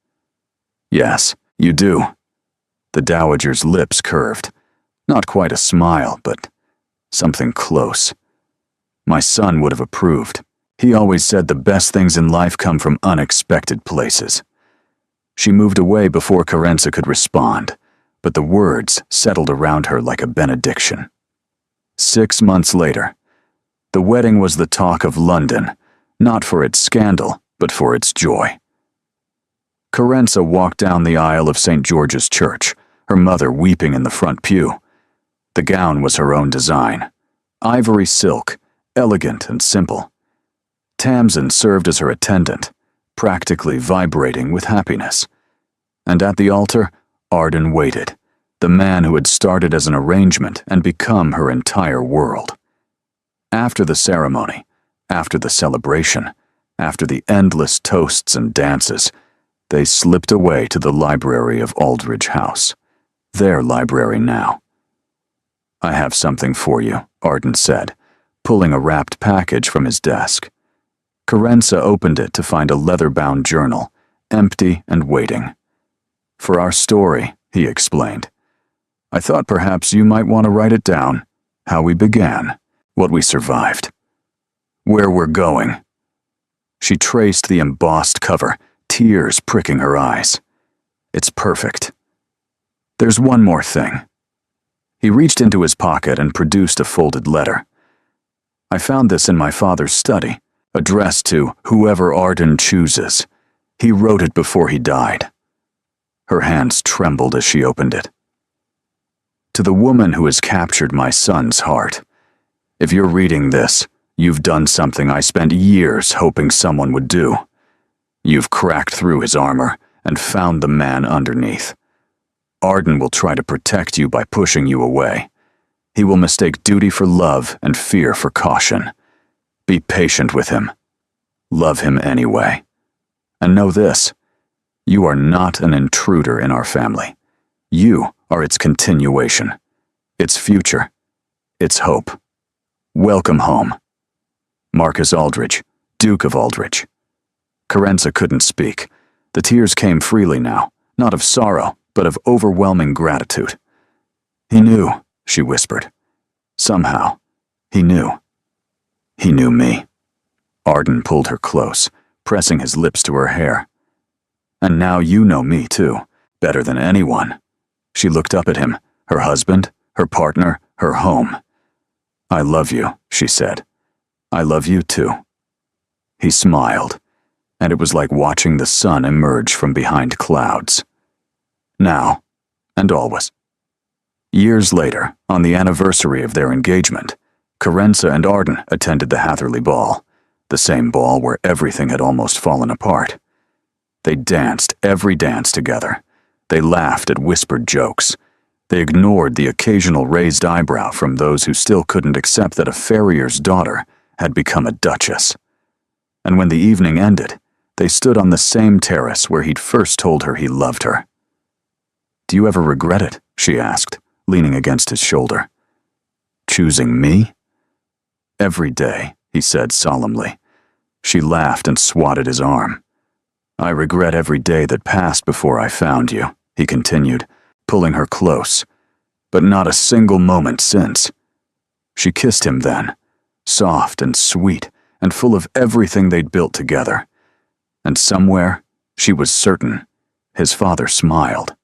"Yes, you do." The Dowager's lips curved. Not quite a smile, but something close. "My son would have approved. He always said the best things in life come from unexpected places." She moved away before Carenza could respond, but the words settled around her like a benediction. 6 months later, the wedding was the talk of London, not for its scandal, but for its joy. Carenza walked down the aisle of St. George's Church, her mother weeping in the front pew. The gown was her own design. Ivory silk, elegant and simple. Tamsin served as her attendant, practically vibrating with happiness. And at the altar, Arden waited, the man who had started as an arrangement and become her entire world. After the ceremony, after the celebration, after the endless toasts and dances, they slipped away to the library of Aldridge House, their library now. "I have something for you," Arden said, pulling a wrapped package from his desk. Carenza opened it to find a leather-bound journal, empty and waiting. For our story, he explained. I thought perhaps you might want to write it down, how we began, what we survived, where we're going. She traced the embossed cover, tears pricking her eyes. It's perfect. There's one more thing. He reached into his pocket and produced a folded letter. I found this in my father's study, addressed to whoever Arden chooses. He wrote it before he died. Her hands trembled as she opened it. To the woman who has captured my son's heart. If you're reading this, you've done something I spent years hoping someone would do. You've cracked through his armor and found the man underneath. Arden will try to protect you by pushing you away. He will mistake duty for love and fear for caution. Be patient with him. Love him anyway. And know this, you are not an intruder in our family. You are its continuation, its future, its hope. Welcome home. Marcus Aldridge, Duke of Aldridge. Carenza couldn't speak. The tears came freely now, not of sorrow, but of overwhelming gratitude. He knew, she whispered. Somehow, he knew. He knew me. Arden pulled her close, pressing his lips to her hair. And now you know me too, better than anyone. She looked up at him, her husband, her partner, her home. I love you, she said. I love you too. He smiled, and it was like watching the sun emerge from behind clouds. Now, and always. Years later, on the anniversary of their engagement, Carenza and Arden attended the Hatherley Ball, the same ball where everything had almost fallen apart. They danced every dance together. They laughed at whispered jokes. They ignored the occasional raised eyebrow from those who still couldn't accept that a farrier's daughter had become a duchess. And when the evening ended, they stood on the same terrace where he'd first told her he loved her. Do you ever regret it? She asked, leaning against his shoulder. Choosing me? Every day, he said solemnly. She laughed and swatted his arm. I regret every day that passed before I found you, he continued, pulling her close, but not a single moment since. She kissed him then, soft and sweet and full of everything they'd built together. And somewhere, she was certain, his father smiled.